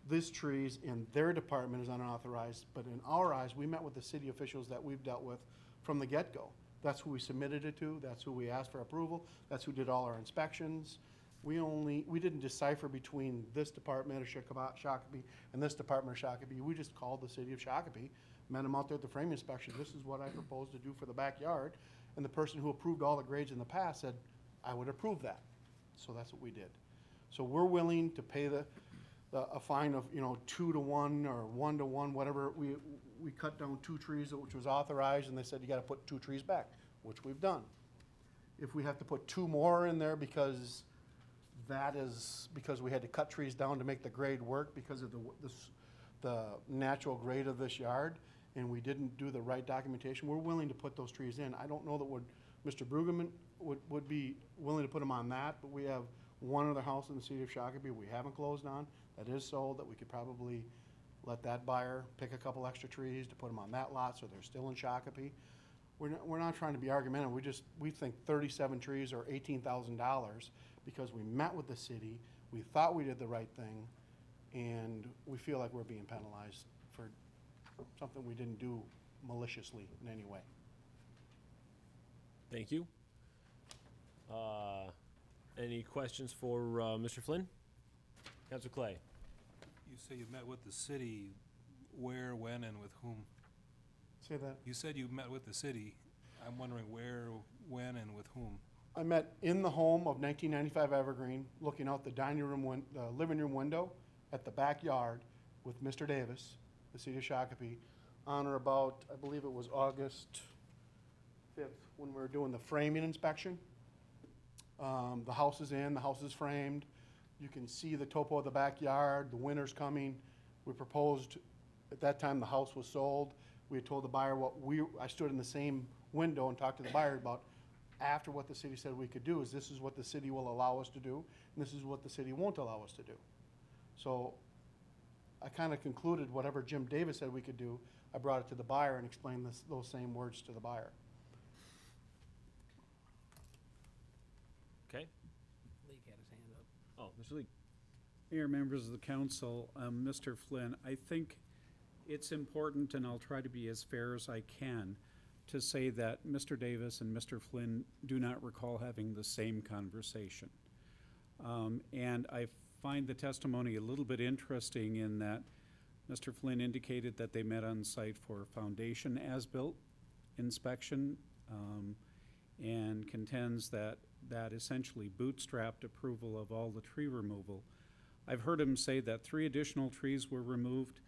this trees in their department is unauthorized, but in our eyes, we met with the city officials that we've dealt with from the get-go. That's who we submitted it to. That's who we asked for approval. That's who did all our inspections. We didn't decipher between this department of Shakopee and this department of Shakopee. We just called the city of Shakopee, met them out there at the frame inspection. This is what I propose to do for the backyard. And the person who approved all the grades in the past said, I would approve that. So that's what we did. So we're willing to pay a fine of 2 to 1 or 1 to 1, whatever. We cut down 2 trees, which was authorized, and they said you got to put 2 trees back, which we've done. If we have to put 2 more in there because we had to cut trees down to make the grade work because of the natural grade of this yard, and we didn't do the right documentation, we're willing to put those trees in. I don't know that Mr. Brueggemann would be willing to put them on that, but we have one other house in the city of Shakopee we haven't closed on that is sold, that we could probably let that buyer pick a couple extra trees to put them on that lot so they're still in Shakopee. We're not trying to be argumentative. We think 37 trees or $18,000 because we met with the city, we thought we did the right thing, and we feel like we're being penalized for something we didn't do maliciously in any way. Thank you. Any questions for Mr. Flynn? Councilor Clay? You say you met with the city, where, when, and with whom? Say that. You said you met with the city. I'm wondering where, when, and with whom? I met in the home of 1995 Evergreen, looking out the the living room window at the backyard with Mr. Davis, the city of Shakopee, on or about, I believe it was August 5th, when we were doing the framing inspection. The house is in, the house is framed. You can see the topo of the backyard, the winter's coming. We proposed, at that time the house was sold. We had told the buyer I stood in the same window and talked to the buyer about after what the city said we could do, is this is what the city will allow us to do, and this is what the city won't allow us to do. So I kind of concluded whatever Jim Davis said we could do, I brought it to the buyer and explained those same words to the buyer. Okay. Leek had his hand up. Oh, Mr. Lee. Mayor, members of the council, Mr. Flynn, I think it's important, and I'll try to be as fair as I can, to say that Mr. Davis and Mr. Flynn do not recall having the same conversation. And I find the testimony a little bit interesting in that Mr. Flynn indicated that they met on site for foundation as-built inspection, and contends that that essentially bootstrapped approval of all the tree removal. I've heard him say that 3 additional trees were removed,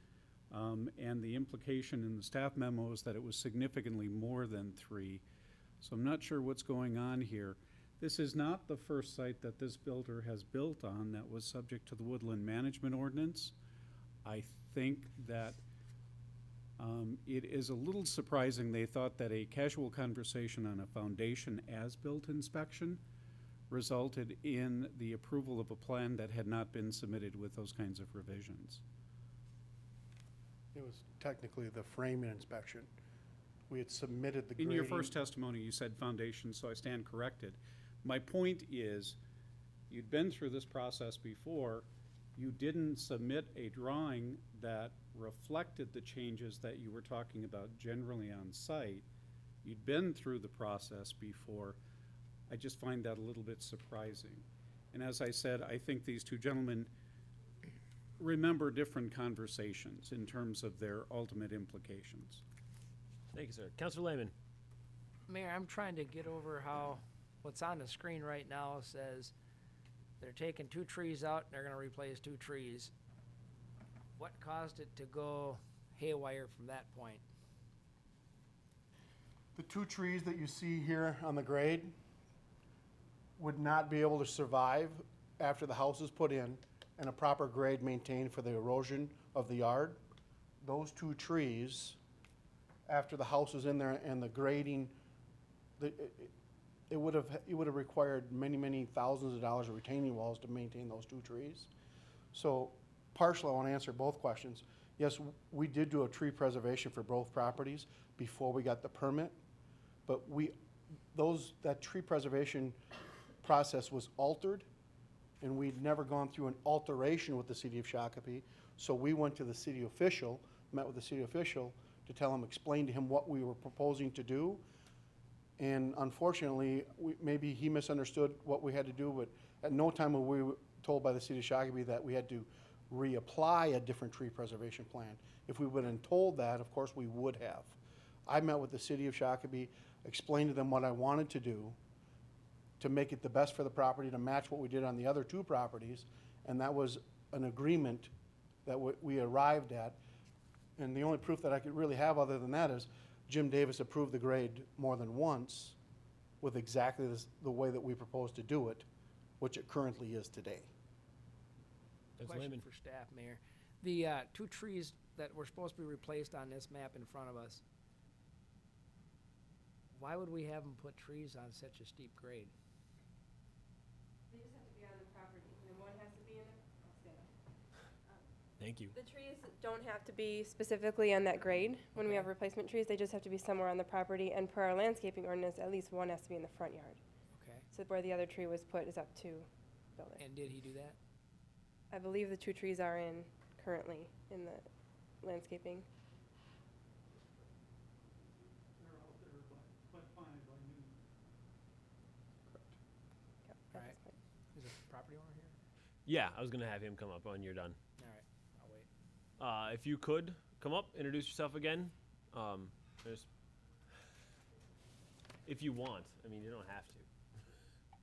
and the implication in the staff memo is that it was significantly more than 3. So I'm not sure what's going on here. This is not the first site that this builder has built on that was subject to the Woodland Management Ordinance. I think that it is a little surprising they thought that a casual conversation on a foundation as-built inspection resulted in the approval of a plan that had not been submitted with those kinds of revisions. It was technically the framing inspection. We had submitted the In grading. your first testimony, you said foundation, so I stand corrected. My point is, you'd been through this process before. You didn't submit a drawing that reflected the changes that you were talking about generally on site. You'd been through the process before. I just find that a little bit surprising. And as I said, I think these 2 gentlemen remember different conversations in terms of their ultimate implications. Thank you, sir. Councilor Lehman. Mayor, I'm trying to get over how what's on the screen right now says they're taking 2 trees out and they're gonna replace 2 trees. What caused it to go haywire from that point? The 2 trees that you see here on the grade would not be able to survive after the house is put in and a proper grade maintained for the erosion of the yard. Those 2 trees, after the house is in there and the grading, it would have required many thousands of dollars of retaining walls to maintain those 2 trees. So partially, I want to answer both questions. Yes, we did do a tree preservation for both properties before we got the permit, but that tree preservation process was altered, and we'd never gone through an alteration with the city of Shakopee. So we went to the city official, met with the city official to tell him, explain to him what we were proposing to do. And unfortunately, maybe he misunderstood what we had to do, but at no time were we told by the city of Shakopee that we had to reapply a different tree preservation plan. If we would have been told that, of course, we would have. I met with the city of Shakopee, explained to them what I wanted to do to make it the best for the property, to match what we did on the other 2 properties, and that was an agreement that we arrived at. And the only proof that I could really have other than that is Jim Davis approved the grade more than once with exactly the way that we proposed to do it, which it currently is today. Question for staff, Mayor. The 2 trees that were supposed to be replaced on this map in front of us, why would we have them put trees on such a steep grade? They just have to be on the property, and one has to be in the, Thank you. The trees don't have to be specifically on that grade. When we have replacement trees, they just have to be somewhere on the property, and per our landscaping ordinance, at least one has to be in the front yard. Okay. So where the other tree was put is up to building. And did he do that? I believe the 2 trees are in currently in the landscaping. Yep, at Alright. this point. Is the property owner here? Yeah, I was gonna have him come up when you're done. All right, I'll wait. If you could come up, introduce yourself again. There's, if you want. I mean, you don't have to.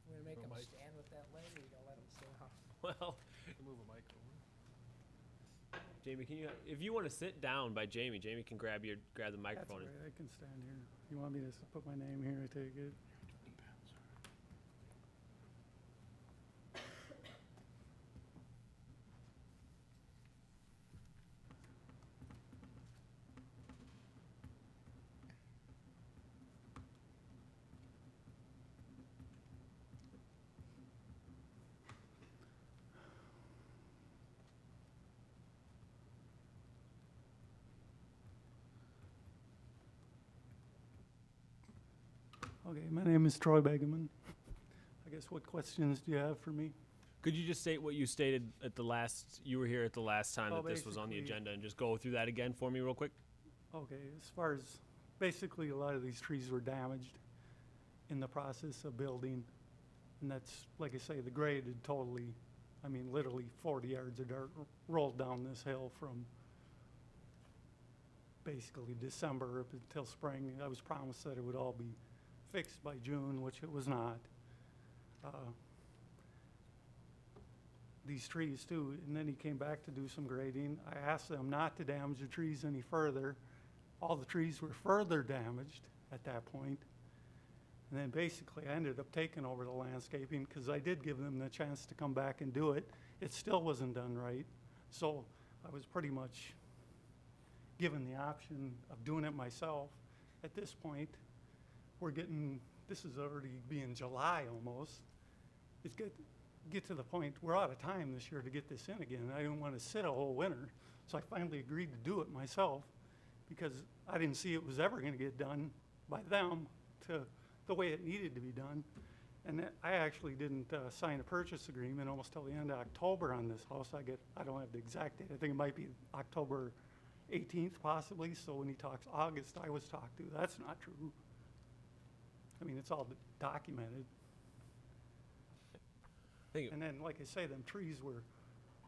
We're gonna make Or him Mike. stand with that leg, or you gonna let him stay off? Well, Move a mic over. Jamie, can you? If you want to sit down by Jamie, Jamie can grab the That's microphone. all right, I can stand here. You want me to put my name here, I take it? Okay, my name is Troy Begeman. I guess what questions do you have for me? Could you just state what you stated at the last? You were here at the last time Oh, that this was on the basically- agenda, and just go through that again for me real quick. Okay, as far as, basically, a lot of these trees were damaged in the process of building. And that's, like I say, the grade had totally, I mean, literally 40 yards of dirt rolled down this hill from basically December up until spring. I was promised that it would all be fixed by June, which it was not. These trees too, and then he came back to do some grading. I asked them not to damage the trees any further. All the trees were further damaged at that point. And then basically I ended up taking over the landscaping because I did give them the chance to come back and do it. It still wasn't done right. So I was pretty much given the option of doing it myself. At this point, we're getting, this is already being July almost. It's get to the point, we're out of time this year to get this in again. I didn't want to sit a whole winter. So I finally agreed to do it myself because I didn't see it was ever going to get done by them to the way it needed to be done. And I actually didn't sign a purchase agreement almost till the end of October on this house. I don't have the exact date. I think it might be October 18th possibly. So when he talks August, I was talked to. That's not true. I mean, it's all documented. Thank you. And then, like I say, them trees were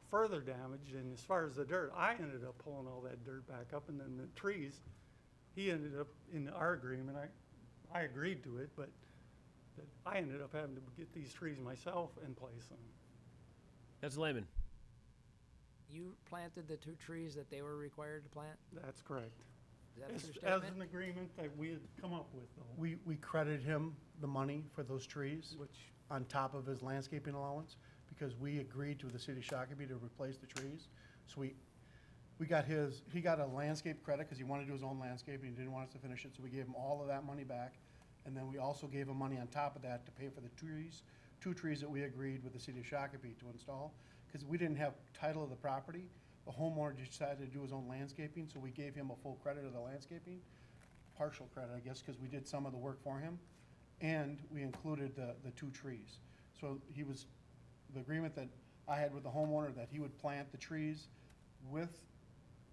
further damaged, and as far as the dirt, I ended up pulling all that dirt back up, and then the trees, he ended up, in our agreement, I agreed to it, but that I ended up having to get these trees myself and place them. That's Lehman. You planted the 2 trees that they were required to plant? That's correct. Is that a true As statement? an agreement that we had come up with, though, We credited him the money for those trees which, on top of his landscaping allowance, because we agreed to the city of Shakopee to replace the trees. So he got a landscape credit because he wanted to do his own landscaping, he didn't want us to finish it, so we gave him all of that money back. And then we also gave him money on top of that to pay for the trees, 2 trees that we agreed with the city of Shakopee to install, because we didn't have title of the property. The homeowner just decided to do his own landscaping, so we gave him a full credit of the landscaping, partial credit, I guess, because we did some of the work for him. And we included the 2 trees. So the agreement that I had with the homeowner, that he would plant the trees with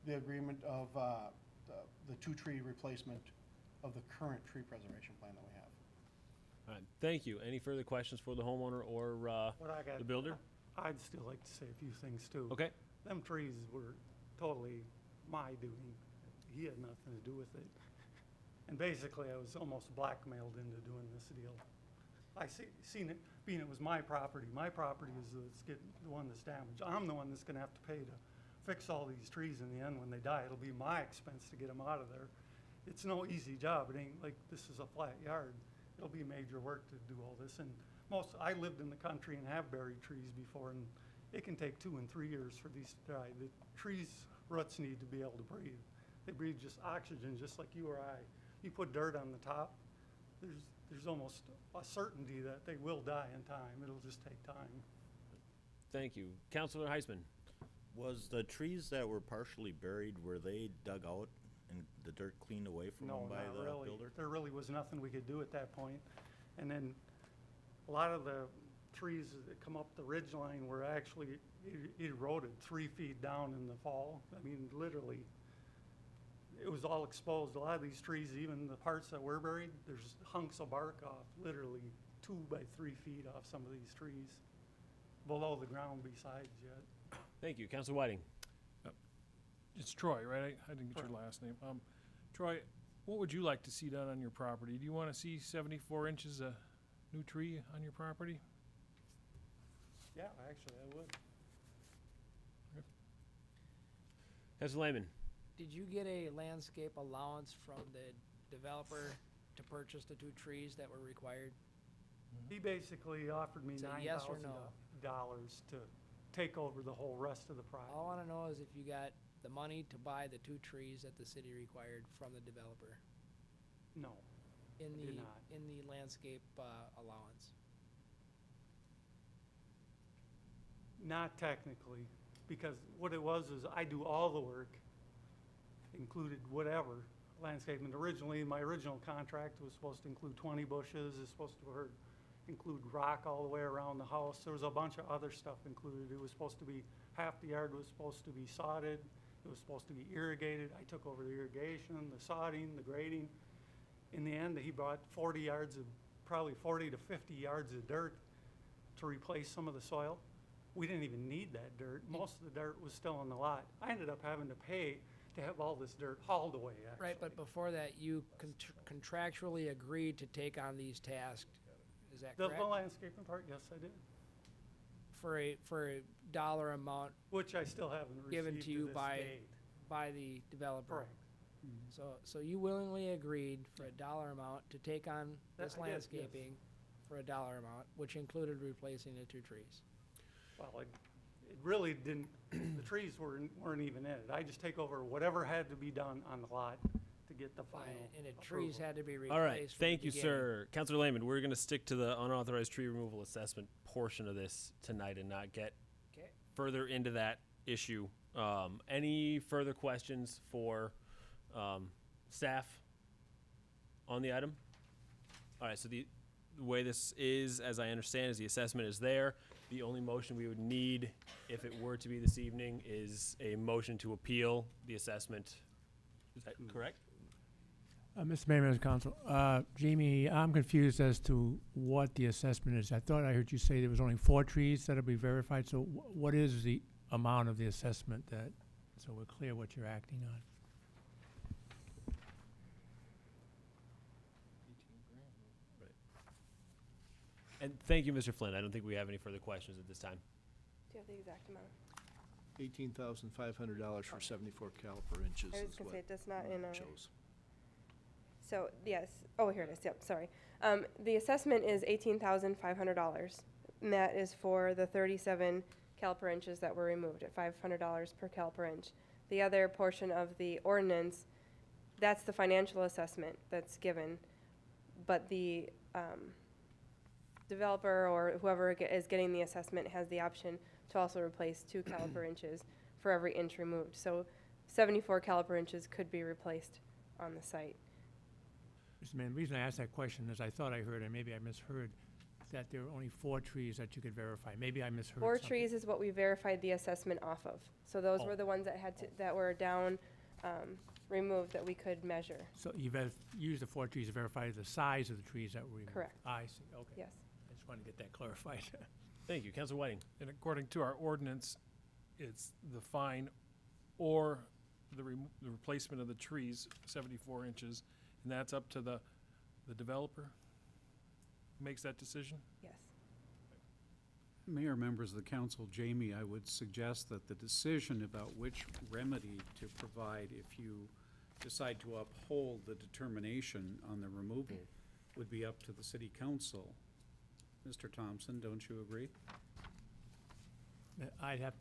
the agreement of the 2 tree replacement of the current tree preservation plan that we have. All right. Thank you. Any further questions for the homeowner or what I got. the builder? I'd still like to say a few things too. Okay. Them trees were totally my doing. He had nothing to do with it. And basically, I was almost blackmailed into doing this deal. I seen it, being it was my property. My property is the one that's damaged. I'm the one that's gonna have to pay to fix all these trees in the end when they die. It'll be my expense to get them out of there. It's no easy job. It ain't like this is a flat yard. It'll be major work to do all this. And I lived in the country and have buried trees before, and it can take 2 and 3 years for these to die. The trees' roots need to be able to breathe. They breathe just oxygen, just like you or I. You put dirt on the top, there's almost a certainty that they will die in time. It'll just take time. Thank you. Councilor Heisman. Was the trees that were partially buried, were they dug out and the dirt cleaned away from them No, by not the really. builder? There really was nothing we could do at that point. And then a lot of the trees that come up the ridge line were actually eroded 3 feet down in the fall. I mean, literally, it was all exposed. A lot of these trees, even the parts that were buried, there's hunks of bark off, literally 2 by 3 feet off some of these trees, below the ground besides yet. Thank you. Councilor Whiting. It's Troy, right? I didn't get your last name. Troy, what would you like to see done on your property? Do you want to see 74 inches of new tree on your property? Yeah, actually, I would. Councilor Lehman. Did you get a landscape allowance from the developer to purchase the 2 trees that were required? He basically offered me Say yes or $9,000 no? to take over the whole rest of the All I project. wanna know is if you got the money to buy the 2 trees that the city required from the developer No, in I did not. in the landscape, allowance. Not technically, because what it was is I do all the work, included whatever landscaping. Originally, my original contract was supposed to include 20 bushes, it's supposed to include rock all the way around the house. There was a bunch of other stuff included. It was supposed to be, half the yard was supposed to be sodded, it was supposed to be irrigated. I took over the irrigation, the sodding, the grading. In the end, he bought 40 yards of, probably 40 to 50 yards of dirt to replace some of the soil. We didn't even need that dirt. Most of the dirt was still in the lot. I ended up having to pay to have all this dirt hauled away, actually. Right, but before that, you contractually agreed to take on these tasks, is that The correct? landscaping part, yes, I did, For a dollar amount which I still haven't given received to you to this by, date. by the developer? Correct. So you willingly agreed for a dollar amount to take on That this I did, yes. landscaping for a dollar amount, which included replacing the 2 trees? Well, it really didn't, the trees weren't even in it. I just take over whatever had to be done on the lot to get the final And the trees approval. had to be replaced All right. from the Thank you, beginning. sir. Councilor Lehman, we're going to stick to the unauthorized tree removal assessment portion of this tonight and not get Okay. further into that issue. Any further questions for staff on the item? All right, so the way this is, as I understand, is the assessment is there. The only motion we would need, if it were to be this evening, is a motion to appeal the assessment. Is that correct? Mr. Mayor, members of council, Jamie, I'm confused as to what the assessment is. I thought I heard you say there was only 4 trees that'll be verified, so what is the amount of the assessment that, so we're clear what you're acting on? And thank you, Mr. Flynn. I don't think we have any further questions at this time. Do you have the exact amount? $18,500 for 74 caliper inches I was is gonna what say, it does not in a. shows. So, yes, oh, here it is, yep, sorry. The assessment is $18,500, and that is for the 37 caliper inches that were removed at $500 per caliper inch. The other portion of the ordinance, that's the financial assessment that's given, but the developer or whoever is getting the assessment has the option to also replace 2 caliper inches for every inch removed. So 74 caliper inches could be replaced on the site. Mr. Mayor, the reason I asked that question is I thought I heard, and maybe I misheard, that there were only 4 trees that you could verify. Maybe I misheard 4 something. trees is what we verified the assessment off of. So those Oh. were the ones that that were down, removed that we could measure. So you used the 4 trees to verify the size of the trees that were removed? Correct. I see, okay. Yes. I just wanted to get that clarified. Thank you. Councilor Whiting. And according to our ordinance, it's the fine or the replacement of the trees, 74 inches, and that's up to the developer who makes that decision? Yes. Mayor, members of the council, Jamie, I would suggest that the decision about which remedy to provide if you decide to uphold the determination on the removal would be up to the city council. Mr. Thompson, don't you agree? I'd have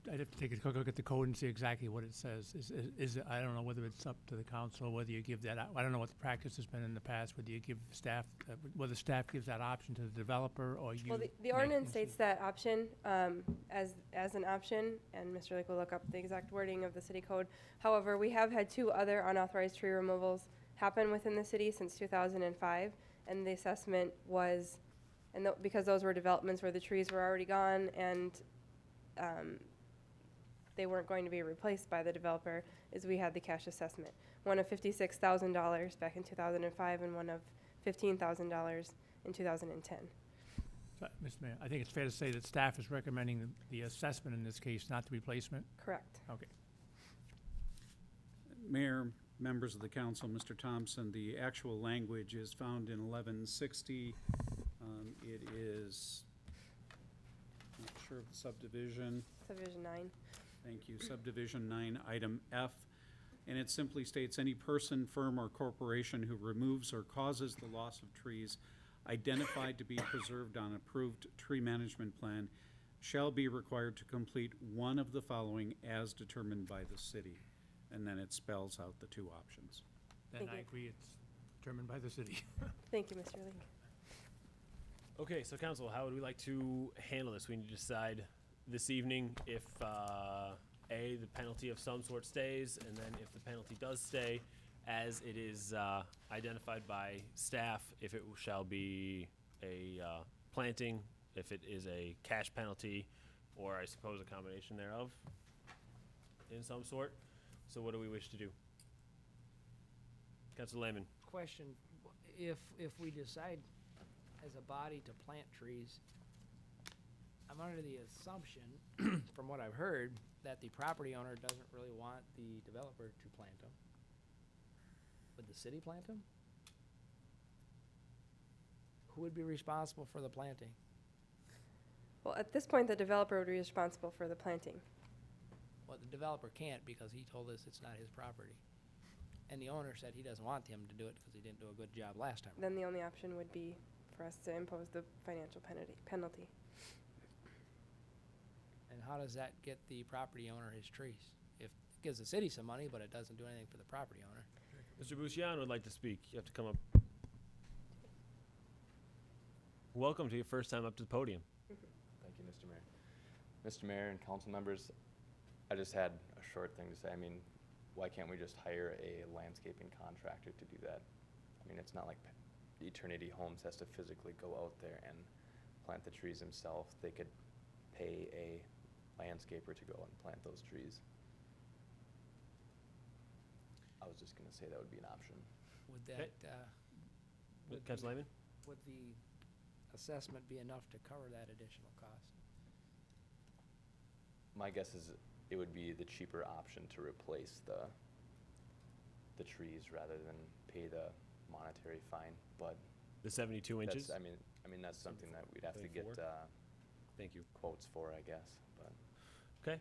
to take a quick look at the code and see exactly what it says. Is it, I don't know whether it's up to the council, whether you give that, I don't know what the practice has been in the past, whether you give staff, whether staff gives that option to the developer or you. Well, the make ordinance the states that option as an option, and Mr. Lake will look up the exact wording of the city code. However, we have had 2 other unauthorized tree removals happen within the city since 2005, and the assessment was And because those were developments where the trees were already gone and they weren't going to be replaced by the developer, is we had the cash assessment. One of $56,000 back in 2005 and one of $15,000 in 2010. So, Mr. Mayor, I think it's fair to say that staff is recommending the assessment in this case, not the replacement? Correct. Okay. Mayor, members of the council, Mr. Thompson, the actual language is found in 1160. It is, not sure of the subdivision. Subdivision 9. Thank you. Subdivision 9, item F. And it simply states, any person, firm, or corporation who removes or causes the loss of trees identified to be preserved on approved tree management plan shall be required to complete one of the following as determined by the city. And then it spells out the two options. Then Thank I you. agree, it's determined by the city. Thank you, Mr. Link. Okay, so council, how would we like to handle this? We need to decide this evening if, A, the penalty of some sort stays, and then if the penalty does stay, as it is identified by staff, if it shall be a planting, if it is a cash penalty, or I suppose a combination thereof in some sort. So what do we wish to do? Councilor Lehman. Question, if we decide as a body to plant trees, I'm under the assumption, from what I've heard, that the property owner doesn't really want the developer to plant them. Would the city plant them? Who would be responsible for the planting? Well, at this point, the developer would be responsible for the planting. Well, the developer can't because he told us it's not his property. And the owner said he doesn't want him to do it because he didn't do a good job last time. Then the only option would be for us to impose the financial penalty. And how does that get the property owner his trees? If it gives the city some money, but it doesn't do anything for the property owner. Mr. Bushian would like to speak. You have to come up. Welcome to your first time up to the podium. Thank you, Mr. Mayor. Mr. Mayor and council members, I just had a short thing to say. I mean, why can't we just hire a landscaping contractor to do that? I mean, it's not like Eternity Homes has to physically go out there and plant the trees himself. They could pay a landscaper to go and plant those trees. I was just gonna say that would be an option. Would Okay. that, Councilor Lehman? would the assessment be enough to cover that additional cost? My guess is it would be the cheaper option to replace the trees rather than pay the monetary fine, but. The 72 inches? I mean, that's something that we'd have to get, 74? Thank you. quotes for, I guess, but. Okay.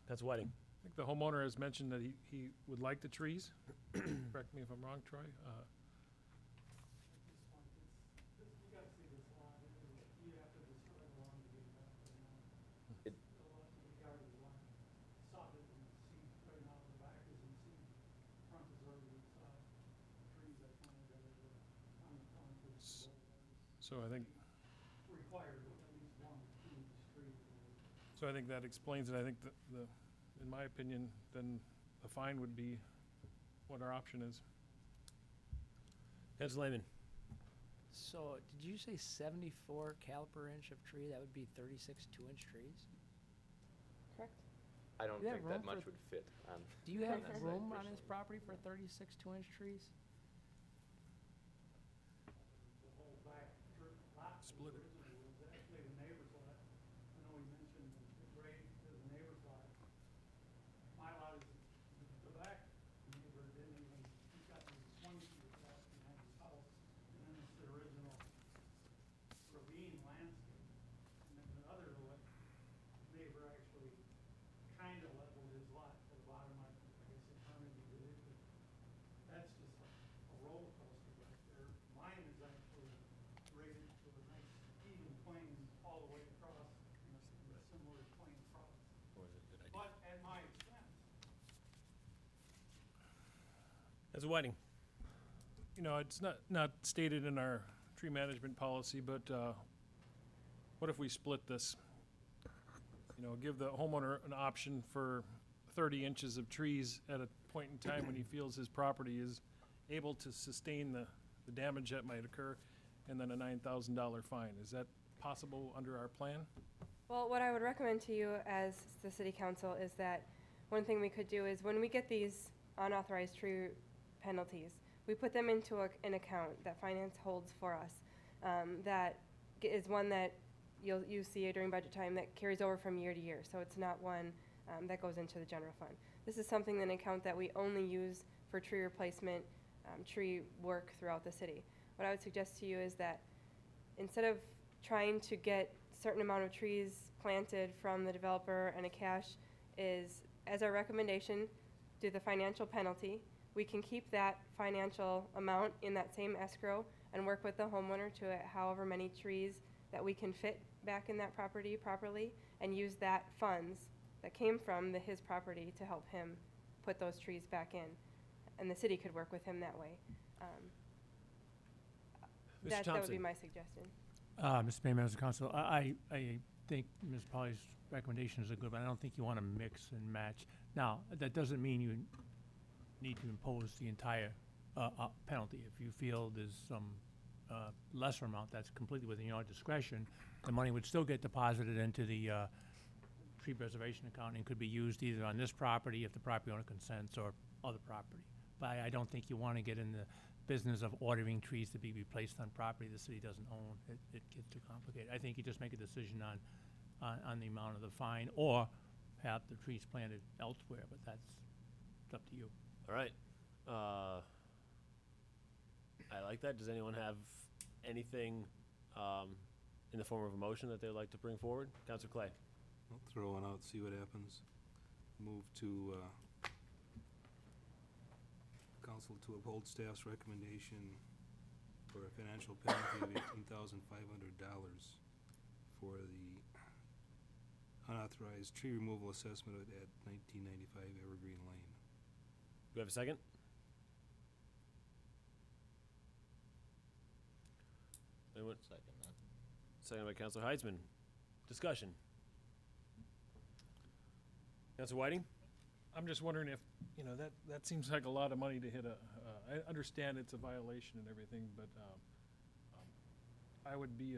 That's Whiting. I think the homeowner has mentioned that he would like the trees. Correct me if I'm wrong, Troy. It- So I think. So I think that explains it. I think in my opinion, then the fine would be what our option is. Councilor Lehman. So, did you say 74 caliper inch of tree? That would be 36 2-inch trees? Correct. I don't Do you have think that room much for- would fit on. Do you have on that room site on his personally. property for 36 2-inch trees? Split it. Councilor Whiting. You know, it's not stated in our tree management policy, but what if we split this? You know, give the homeowner an option for 30 inches of trees at a point in time when he feels his property is able to sustain the damage that might occur, and then a $9,000 fine. Is that possible under our plan? Well, what I would recommend to you as the city council is that one thing we could do is when we get these unauthorized tree penalties, we put them into an account that finance holds for us. That is one that you see during budget time that carries over from year to year. So it's not one that goes into the general fund. This is something, an account that we only use for tree replacement, tree work throughout the city. What I would suggest to you is that instead of trying to get certain amount of trees planted from the developer and a cash, is as our recommendation, do the financial penalty. We can keep that financial amount in that same escrow and work with the homeowner to however many trees that we can fit back in that property properly, and use that funds that came from his property to help him put those trees back in. And the city could work with him that way. Mr. That would be Thompson. my suggestion. Mr. Mayor, members of council, I think Ms. Polly's recommendations are good, but I don't think you want to mix and match. Now, that doesn't mean you need to impose the entire penalty. If you feel there's some lesser amount, that's completely within your discretion. The money would still get deposited into the tree preservation account and could be used either on this property if the property owner consents or other property. But I don't think you want to get in the business of ordering trees to be replaced on property the city doesn't own. It gets too complicated. I think you just make a decision on the amount of the fine, or have the trees planted elsewhere, but it's up to you. All right. I like that. Does anyone have anything in the form of a motion that they'd like to bring forward? Councilor Clay. I'll throw one out, see what happens. Move to council to uphold staff's recommendation for a financial penalty of $18,500 for the unauthorized tree removal assessment at 1995 Evergreen Lane. Do we have a second? Anyone? Second that. Second by Councilor Heitzman. Discussion. Councilor Whiting? I'm just wondering if, that seems like a lot of money to hit I understand it's a violation and everything, but I would be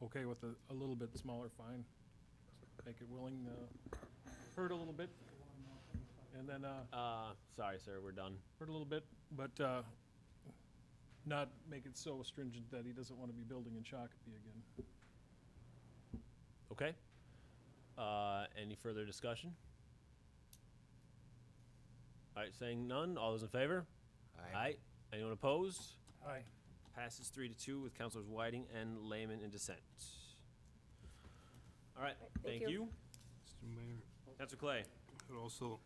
okay with a little bit smaller fine. Make it willing, hurt a little bit, and then, Sorry, sir, we're done. hurt a little bit, but not make it so stringent that he doesn't want to be building in Shakopee again. Okay. Any further discussion? All right, saying none. All those in favor? Aye. Anyone opposed? Aye. Passes 3-2 with Councilors Whiting and Lehman in dissent. All right, Thank thank you. you. Mr. Mayor, Councilor Clay. I'd also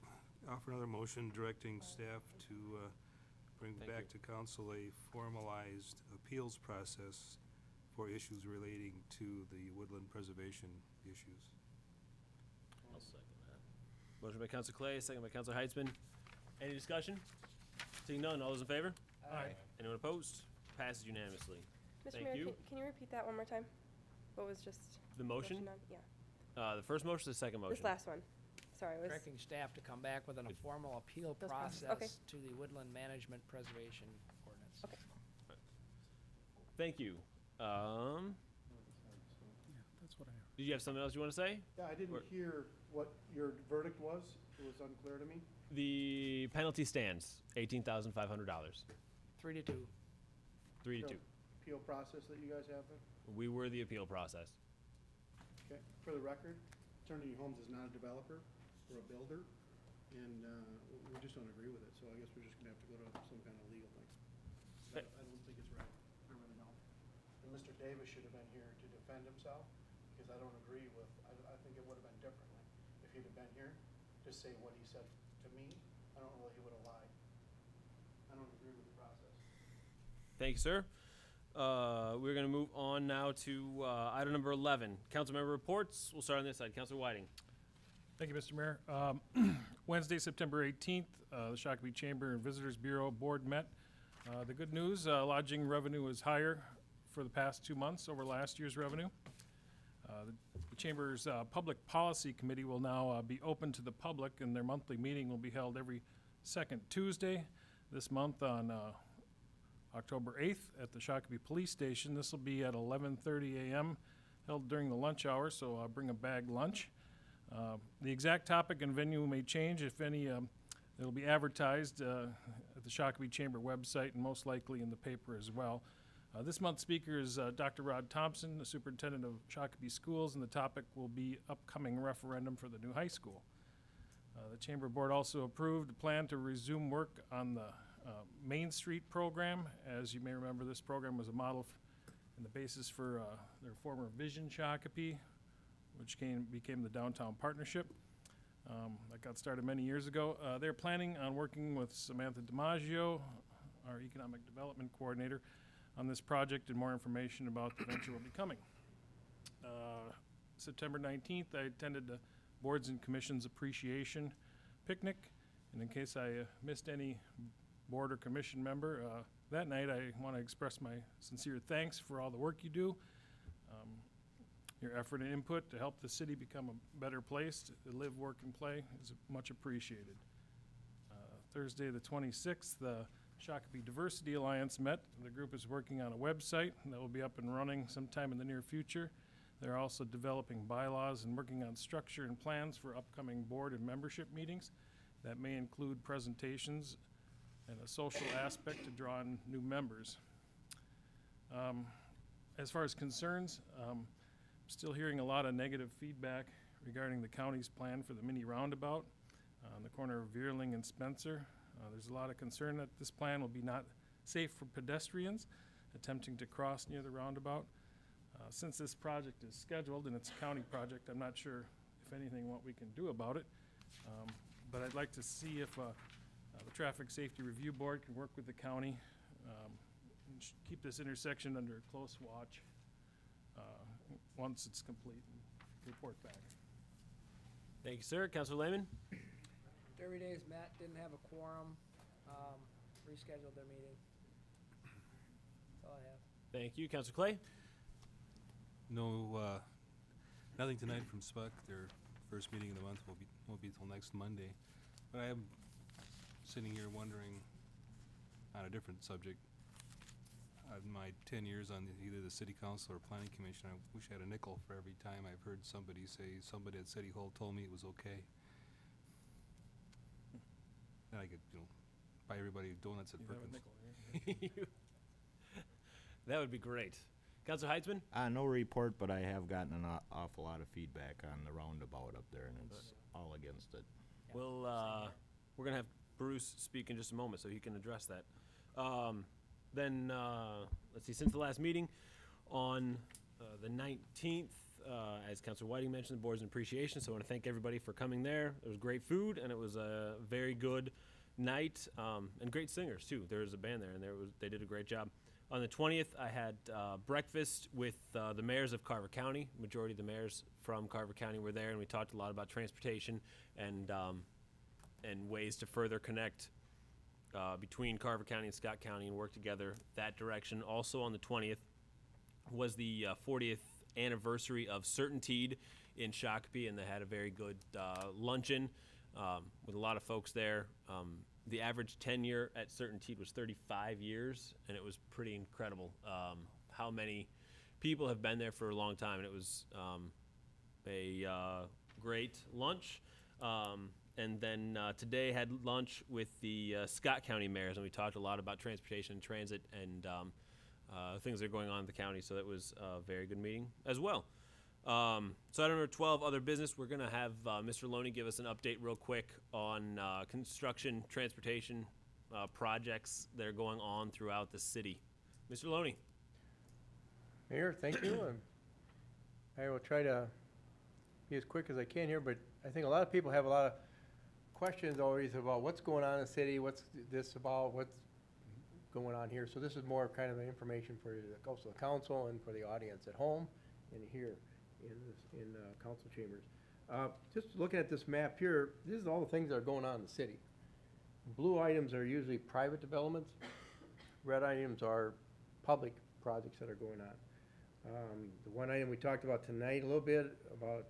offer another motion directing staff to bring Thank back to council a formalized appeals process for issues relating to the woodland preservation issues. I'll second that. Motion by Councilor Clay, second by Councilor Heitzman. Any discussion? Seeing none, all those in favor? Aye. Anyone opposed? Passes unanimously. Mr. Thank Mayor, you. can you repeat that one more time? What was just? The motion? on? Yeah, The first motion, the second motion. this last one. Sorry, it was, Directing staff to come back with a formal appeal Those process- okay. process to the Woodland Management Preservation Ordinance. Okay. Thank you. That's what I heard. Did you have something else you want to say? Yeah, I didn't Or- hear what your verdict was. It was unclear to me. The penalty stands, $18,500. 3-2. 3-2. Appeal process that you guys have there? We were the appeal process. Okay, for the record, Eternity Homes is not a developer or a builder, and we just don't agree with it, so I guess we're just gonna have to go to some kind of legal thing. I don't think it's right. I really don't. And Mr. Davis should have been here to defend himself, because I don't agree with, I think it would have been differently. If he'd have been here to say what he said to me, I don't know that he would have lied. I don't agree with the process. Thank you, sir. We're going to move on now to item number 11. Council member reports. We'll start on this side. Councilor Whiting. Thank you, Mr. Mayor. Wednesday, September 18th, the Shakopee Chamber and Visitors Bureau Board met. The good news, lodging revenue is higher for the past 2 months over last year's revenue. The Chamber's Public Policy Committee will now be open to the public, and their monthly meeting will be held every second Tuesday this month on October 8th at the Shakopee Police Station. This will be at 11:30 a.m., held during the lunch hour, so bring a bag lunch. The exact topic and venue may change, if any. It'll be advertised at the Shakopee Chamber website and most likely in the paper as well. This month's speaker is Dr. Rod Thompson, the superintendent of Shakopee Schools, and the topic will be upcoming referendum for the new high school. The Chamber Board also approved a plan to resume work on the Main Street program. As you may remember, this program was a model and the basis for their former Vision Shakopee, which became the Downtown Partnership. That got started many years ago. They're planning on working with Samantha DiMaggio, our Economic Development Coordinator, on this project, and more information about the venture will be coming. September 19th, I attended the Boards and Commissions Appreciation Picnic, and in case I missed any board or commission member, that night I want to express my sincere thanks for all the work you do. Your effort and input to help the city become a better place to live, work, and play is much appreciated. Thursday the 26th, the Shakopee Diversity Alliance met. The group is working on a website that will be up and running sometime in the near future. They're also developing bylaws and working on structure and plans for upcoming board and membership meetings that may include presentations and a social aspect to draw in new members. As far as concerns, still hearing a lot of negative feedback regarding the county's plan for the mini roundabout on the corner of Veerling and Spencer. There's a lot of concern that this plan will be not safe for pedestrians attempting to cross near the roundabout. Since this project is scheduled and it's a county project, I'm not sure, if anything, what we can do about it. But I'd like to see if the Traffic Safety Review Board can work with the county and keep this intersection under close watch once it's complete, and report back. Thank you, sir. Councilor Lehman? 30 days met, didn't have a quorum, rescheduled their meeting. That's all I have. Thank you. Councilor Clay? No, nothing tonight from SPUC. Their first meeting of the month won't be till next Monday. But I am sitting here wondering on a different subject. In my 10 years on either the city council or planning commission, I wish I had a nickel for every time I've heard somebody say somebody at City Hall told me it was okay. Then I could, buy everybody donuts at You have a Perkins. nickel, That would be great. Councilor Heitzman? No report, but I have gotten an awful lot of feedback on the roundabout up there, and it's all against it. We're going to have Bruce speak in just a moment, so he can address that. Let's see, since the last meeting on the 19th, as Councilor Whiting mentioned, the board's in appreciation, so I want to thank everybody for coming there. There was great food, and it was a very good night, and great singers, too. There was a band there, and they did a great job. On the 20th, I had breakfast with the mayors of Carver County. Majority of the mayors from Carver County were there, and we talked a lot about transportation and ways to further connect between Carver County and Scott County and work together that direction. Also on the 20th was the 40th anniversary of Certainteed in Shakopee, and they had a very good luncheon with a lot of folks there. The average tenure at Certainteed was 35 years, and it was pretty incredible how many people have been there for a long time, and it was a great lunch. And then today had lunch with the Scott County mayors, and we talked a lot about transportation and transit and things that are going on in the county, so that was a very good meeting as well. So item number 12, other business, we're going to have Mr. Loney give us an update real quick on construction, transportation projects that are going on throughout the city. Mr. Loney. Mayor, thank you. I will try to be as quick as I can here, but I think a lot of people have a lot of questions always about what's going on in the city, what's this about, what's going on here. So this is more kind of an information for the council and for the audience at home and here in council chambers. Just looking at this map here, this is all the things that are going on in the city. Blue items are usually private developments. Red items are public projects that are going on. The one item we talked about tonight a little bit about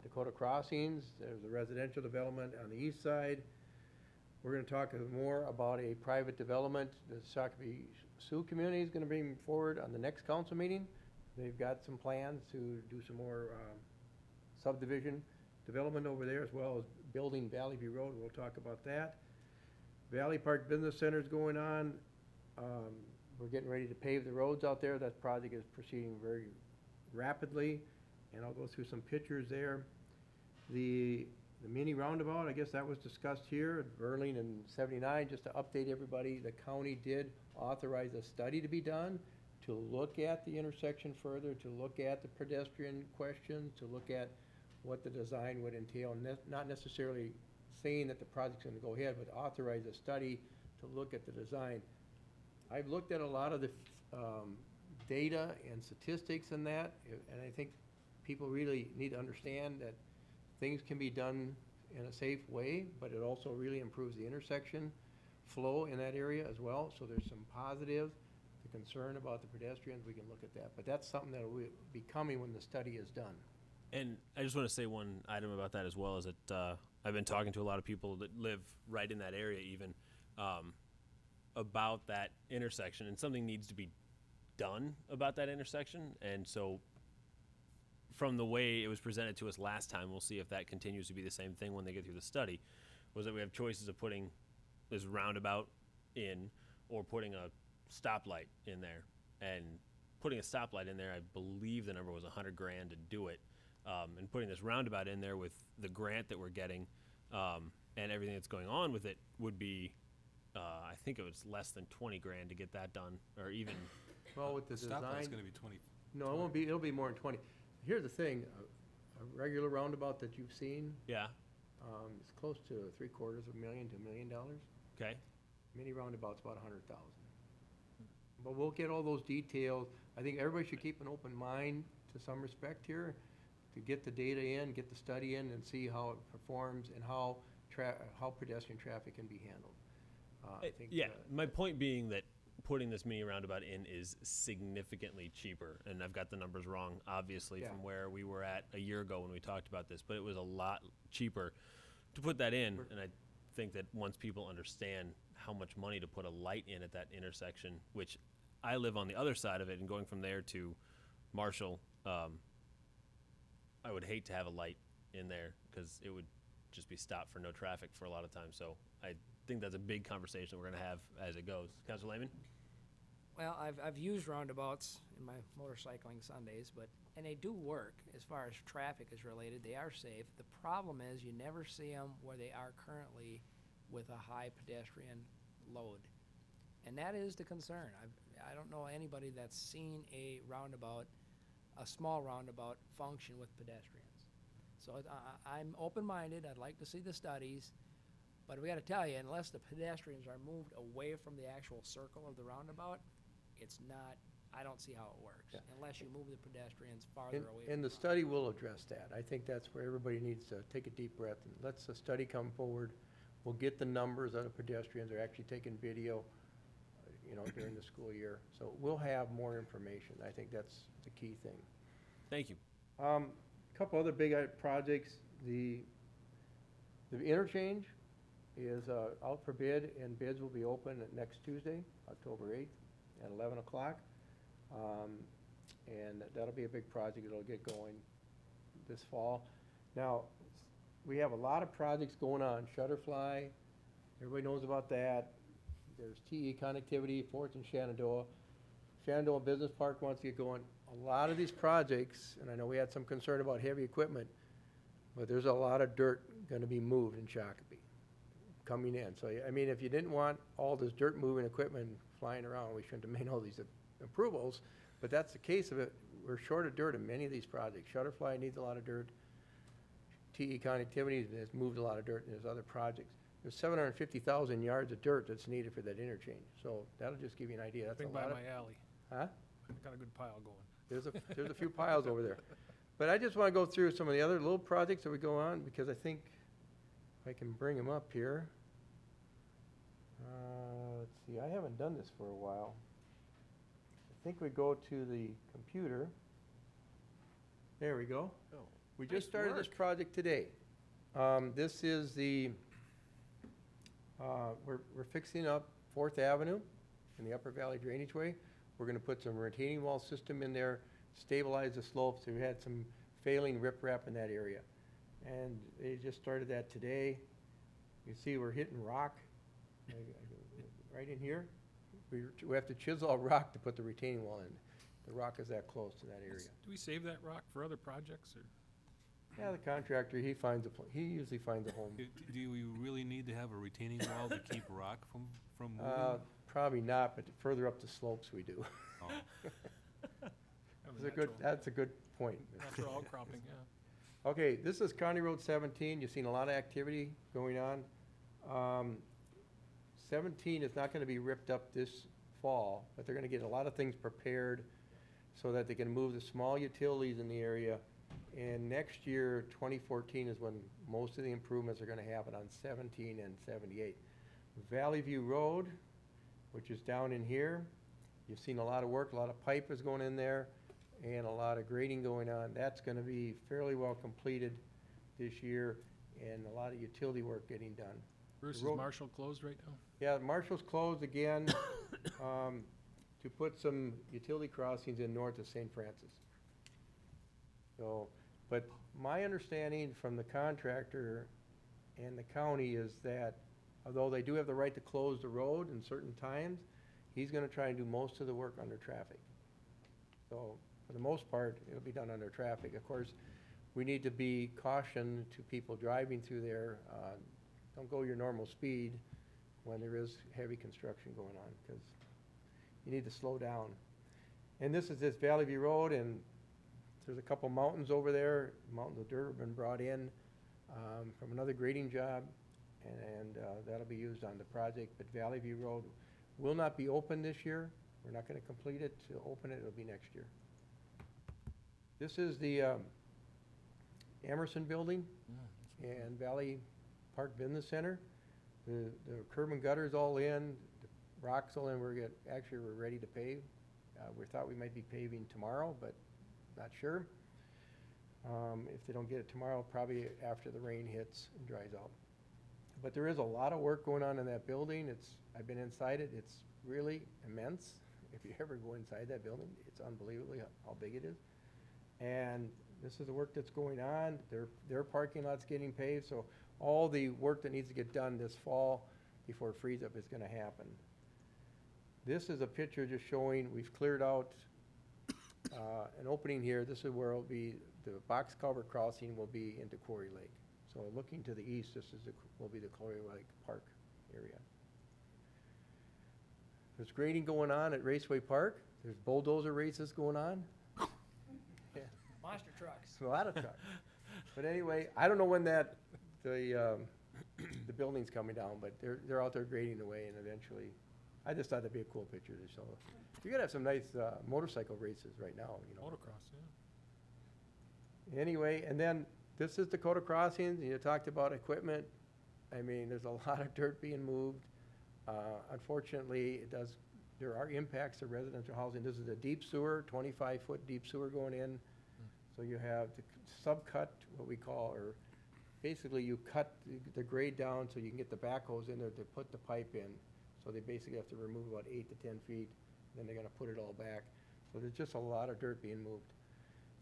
Dakota Crossings. There's a residential development on the east side. We're going to talk more about a private development, the Shakopee Sioux community is gonna bring forward on the next council meeting. They've got some plans to do some more, subdivision development over there, as well as building Valley View Road. We'll talk about that. Valley Park Business Center's going on. We're getting ready to pave the roads out there. That project is proceeding very rapidly, and I'll go through some pictures there. The mini roundabout, I guess that was discussed here at Verling and 79. Just to update everybody, the county did authorize a study to be done to look at the intersection further, to look at the pedestrian questions, to look at what the design would entail, not necessarily saying that the project's gonna go ahead, but authorize a study to look at the design. I've looked at a lot of the data and statistics in that, and I think people really need to understand that things can be done in a safe way, but it also really improves the intersection flow in that area as well. So there's some positive, the concern about the pedestrians, we can look at that. But that's something that will be coming when the study is done. And I just want to say one item about that as well, is that I've been talking to a lot of people that live right in that area even, about that intersection, and something needs to be done about that intersection. And so from the way it was presented to us last time, we'll see if that continues to be the same thing when they get through the study, was that we have choices of putting this roundabout in or putting a stoplight in there. And putting a stoplight in there, I believe the number was $100,000 to do it. And putting this roundabout in there with the grant that we're getting, and everything that's going on with it would be, I think it was less than $20,000 to get that done, or even. Well, with the design. Stoplight's gonna be 20. No, it won't be, it'll be more than 20. Here's the thing, a regular roundabout that you've seen, Yeah. it's close to $750,000 to $1 million. Okay. Mini roundabout's about 100,000. But we'll get all those details. I think everybody should keep an open mind to some respect here, to get the data in, get the study in, and see how it performs and how pedestrian traffic can be handled. I think, Yeah, my point being that putting this mini roundabout in is significantly cheaper, and I've got the numbers wrong, obviously, Yeah. from where we were at a year ago when we talked about this, but it was a lot cheaper to put that in, and I think that once people understand how much money to put a light in at that intersection, which I live on the other side of it, and going from there to Marshall, I would hate to have a light in there, because it would just be stopped for no traffic for a lot of times, so I think that's a big conversation we're gonna have as it goes. Councilor Lehman? Well, I've used roundabouts in my motorcycling Sundays, and they do work as far as traffic is related. They are safe. The problem is you never see them where they are currently with a high pedestrian load. And that is the concern. I don't know anybody that's seen a roundabout, a small roundabout, function with pedestrians. So I'm open-minded. I'd like to see the studies. But we gotta tell you, unless the pedestrians are moved away from the actual circle of the roundabout, it's not, I don't see how it works. Yeah. Unless you move the pedestrians farther away. And the study will address that. I think that's where everybody needs to take a deep breath and let the study come forward. We'll get the numbers of the pedestrians. They're actually taking video, during the school year. So we'll have more information. I think that's the key thing. Thank you. Couple other big projects. The interchange is out for bid, and bids will be open next Tuesday, October 8th, at 11 o'clock. And that'll be a big project. It'll get going this fall. Now, we have a lot of projects going on. Shutterfly, everybody knows about that. There's TE connectivity, 4th and Shenandoah. Shenandoah Business Park wants to get going. A lot of these projects, and I know we had some concern about heavy equipment, but there's a lot of dirt gonna be moved in Shakopee coming in. So, I mean, if you didn't want all this dirt moving equipment flying around, we shouldn't have made all these approvals, but that's the case of it. We're short of dirt in many of these projects. Shutterfly needs a lot of dirt. TE Connectivity has moved a lot of dirt, and there's other projects. There's 750,000 yards of dirt that's needed for that interchange, so that'll just give you an idea. That's Been a by lot my of. alley. Huh? Got a good pile going. There's a few piles over there. But I just want to go through some of the other little projects that we go on, because I think if I can bring them up here. Let's see, I haven't done this for a while. I think we go to the computer. There we go. Oh, We nice just started this work. project today. This is the, we're fixing up 4th Avenue in the upper valley drainage way. We're gonna put some retaining wall system in there, stabilize the slopes. We had some failing riprap in that area. And they just started that today. You see we're hitting rock right in here. We have to chisel rock to put the retaining wall in. The rock is that close to that area. Do we save that rock for other projects, or? Yeah, the contractor, he usually finds a home. Do we really need to have a retaining wall to keep rock from moving? Probably not, but further up the slopes we do. Oh. That's a good point. Natural outcropping, yeah. Okay, this is County Road 17. You've seen a lot of activity going on. 17 is not gonna be ripped up this fall, but they're gonna get a lot of things prepared so that they can move the small utilities in the area. And next year, 2014, is when most of the improvements are gonna happen on 17 and 78. Valley View Road, which is down in here, you've seen a lot of work, a lot of pipe is going in there, and a lot of grading going on. That's gonna be fairly well completed this year, and a lot of utility work getting done. Bruce, is road- Marshall closed right now? Yeah, Marshall's closed again, to put some utility crossings in north of St. Francis. So, but my understanding from the contractor and the county is that although they do have the right to close the road in certain times, he's gonna try and do most of the work under traffic. So, for the most part, it'll be done under traffic. Of course, we need to be caution to people driving through there. Don't go your normal speed when there is heavy construction going on, because you need to slow down. And this is Valley View Road, and there's a couple mountains over there. Mountains of dirt have been brought in from another grading job, and that'll be used on the project. But Valley View Road will not be open this year. We're not gonna complete it. To open it, it'll be next year. This is the Emerson Building and Valley Park Business Center. The curb and gutter's all in, the rock's all in. We're ready to pave. We thought we might be paving tomorrow, but not sure. If they don't get it tomorrow, probably after the rain hits and dries out. But there is a lot of work going on in that building. I've been inside it. It's really immense. If you ever go inside that building, it's unbelievably how big it is. And this is the work that's going on. Their parking lot's getting paved, so all the work that needs to get done this fall before it frees up is gonna happen. This is a picture just showing, we've cleared out an opening here. This is where it'll be, the box culvert crossing will be into Quarry Lake. So looking to the east, this is will be the Quarry Lake Park area. There's grading going on at Raceway Park. There's bulldozer races going on. Yeah. Monster trucks. A lot of trucks. But anyway, I don't know when the building's coming down, but they're out there grading away, and eventually, I just thought that'd be a cool picture to show. You're gonna have some nice motorcycle races right now, you know. Motocross, yeah. Anyway, and then this is Dakota Crossings. You talked about equipment. I mean, there's a lot of dirt being moved. Unfortunately, there are impacts to residential housing. This is a deep sewer, 25-foot deep sewer going in. So you have to subcut, what we call, or basically you cut the grade down so you can get the backhoes in there to put the pipe in. So they basically have to remove about 8 to 10 feet, then they're gonna put it all back. So there's just a lot of dirt being moved.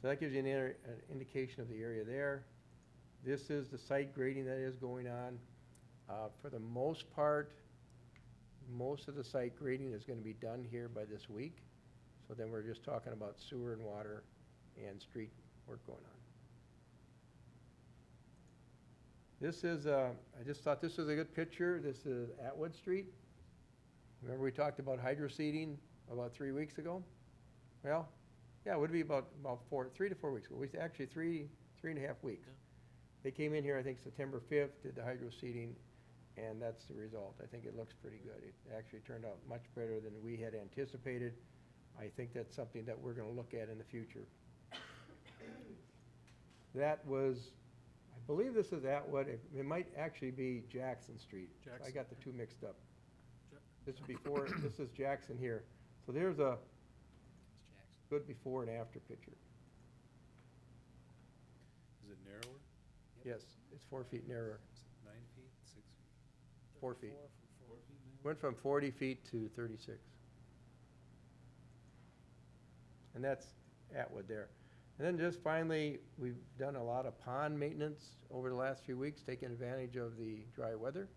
So that gives you an indication of the area there. This is the site grading that is going on. For the most part, most of the site grading is gonna be done here by this week. So then we're just talking about sewer and water and street work going on. This is, I just thought this was a good picture. This is Atwood Street. Remember we talked about hydro seeding about 3 weeks ago? Well, yeah, it would be about 3 to 4 weeks ago. Actually, three and a half weeks. They came in here, I think, September 5th, did the hydro seeding, and that's the result. I think it looks pretty good. It actually turned out much better than we had anticipated. I think that's something that we're gonna look at in the future. That was, I believe this is Atwood. It might actually be Jackson Street. I got the two mixed up. This is before, this is Jackson here. So there's a good before and after picture. Is it narrower? Yes, it's 4 feet narrower. 9 feet, 6 feet? 4 feet. 4 feet narrower? Went from 40 feet to 36. And that's Atwood there. And then just finally, we've done a lot of pond maintenance over the last few weeks, taking advantage of the dry weather.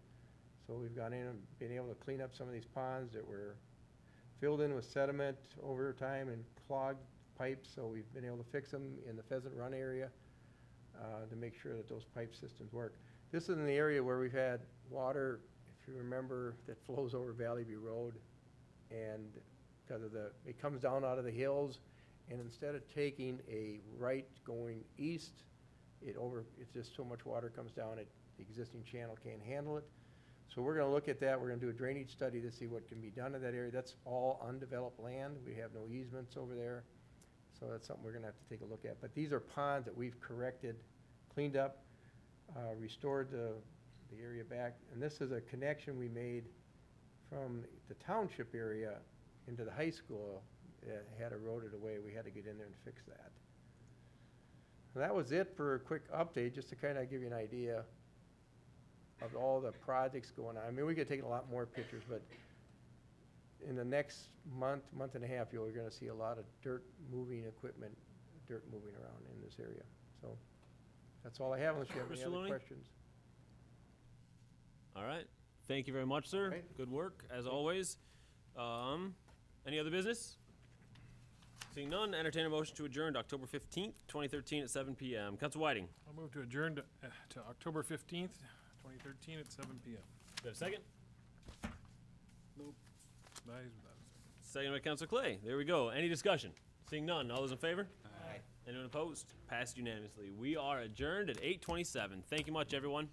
So we've gone in and been able to clean up some of these ponds that were filled in with sediment over time and clogged pipes. So we've been able to fix them in the Pheasant Run area to make sure that those pipe systems work. This is in the area where we've had water, if you remember, that flows over Valley View Road. And because of it comes down out of the hills, and instead of taking a right going east, it's just so much water comes down, the existing channel can't handle it. So we're gonna look at that. We're gonna do a drainage study to see what can be done in that area. That's all undeveloped land. We have no easements over there. So that's something we're gonna have to take a look at. But these are ponds that we've corrected, cleaned up, restored the area back. And this is a connection we made from the township area into the high school. It had eroded away. We had to get in there and fix that. And that was it for a quick update, just to kind of give you an idea of all the projects going on. I mean, we could take a lot more pictures, but in the next month and a half, you're going to see a lot of dirt moving equipment, dirt moving around in this area. So that's all I have, unless you have any Mr. other Looney? questions. All right. Thank you very much, sir. Right. Good work, as always. Any other business? Seeing none, entertain a motion to adjourn to October 15th, 2013 at 7 p.m. Council Whiting, do I'll move to adjourn to October 15th, 2013 at 7 p.m. you have a second? Nope. Nice without a second. Second by Council Clay. There we go. Any discussion? Seeing none, all those in favor? Aye. Anyone opposed? Passed unanimously. We are adjourned at 8:27. Thank you much, everyone.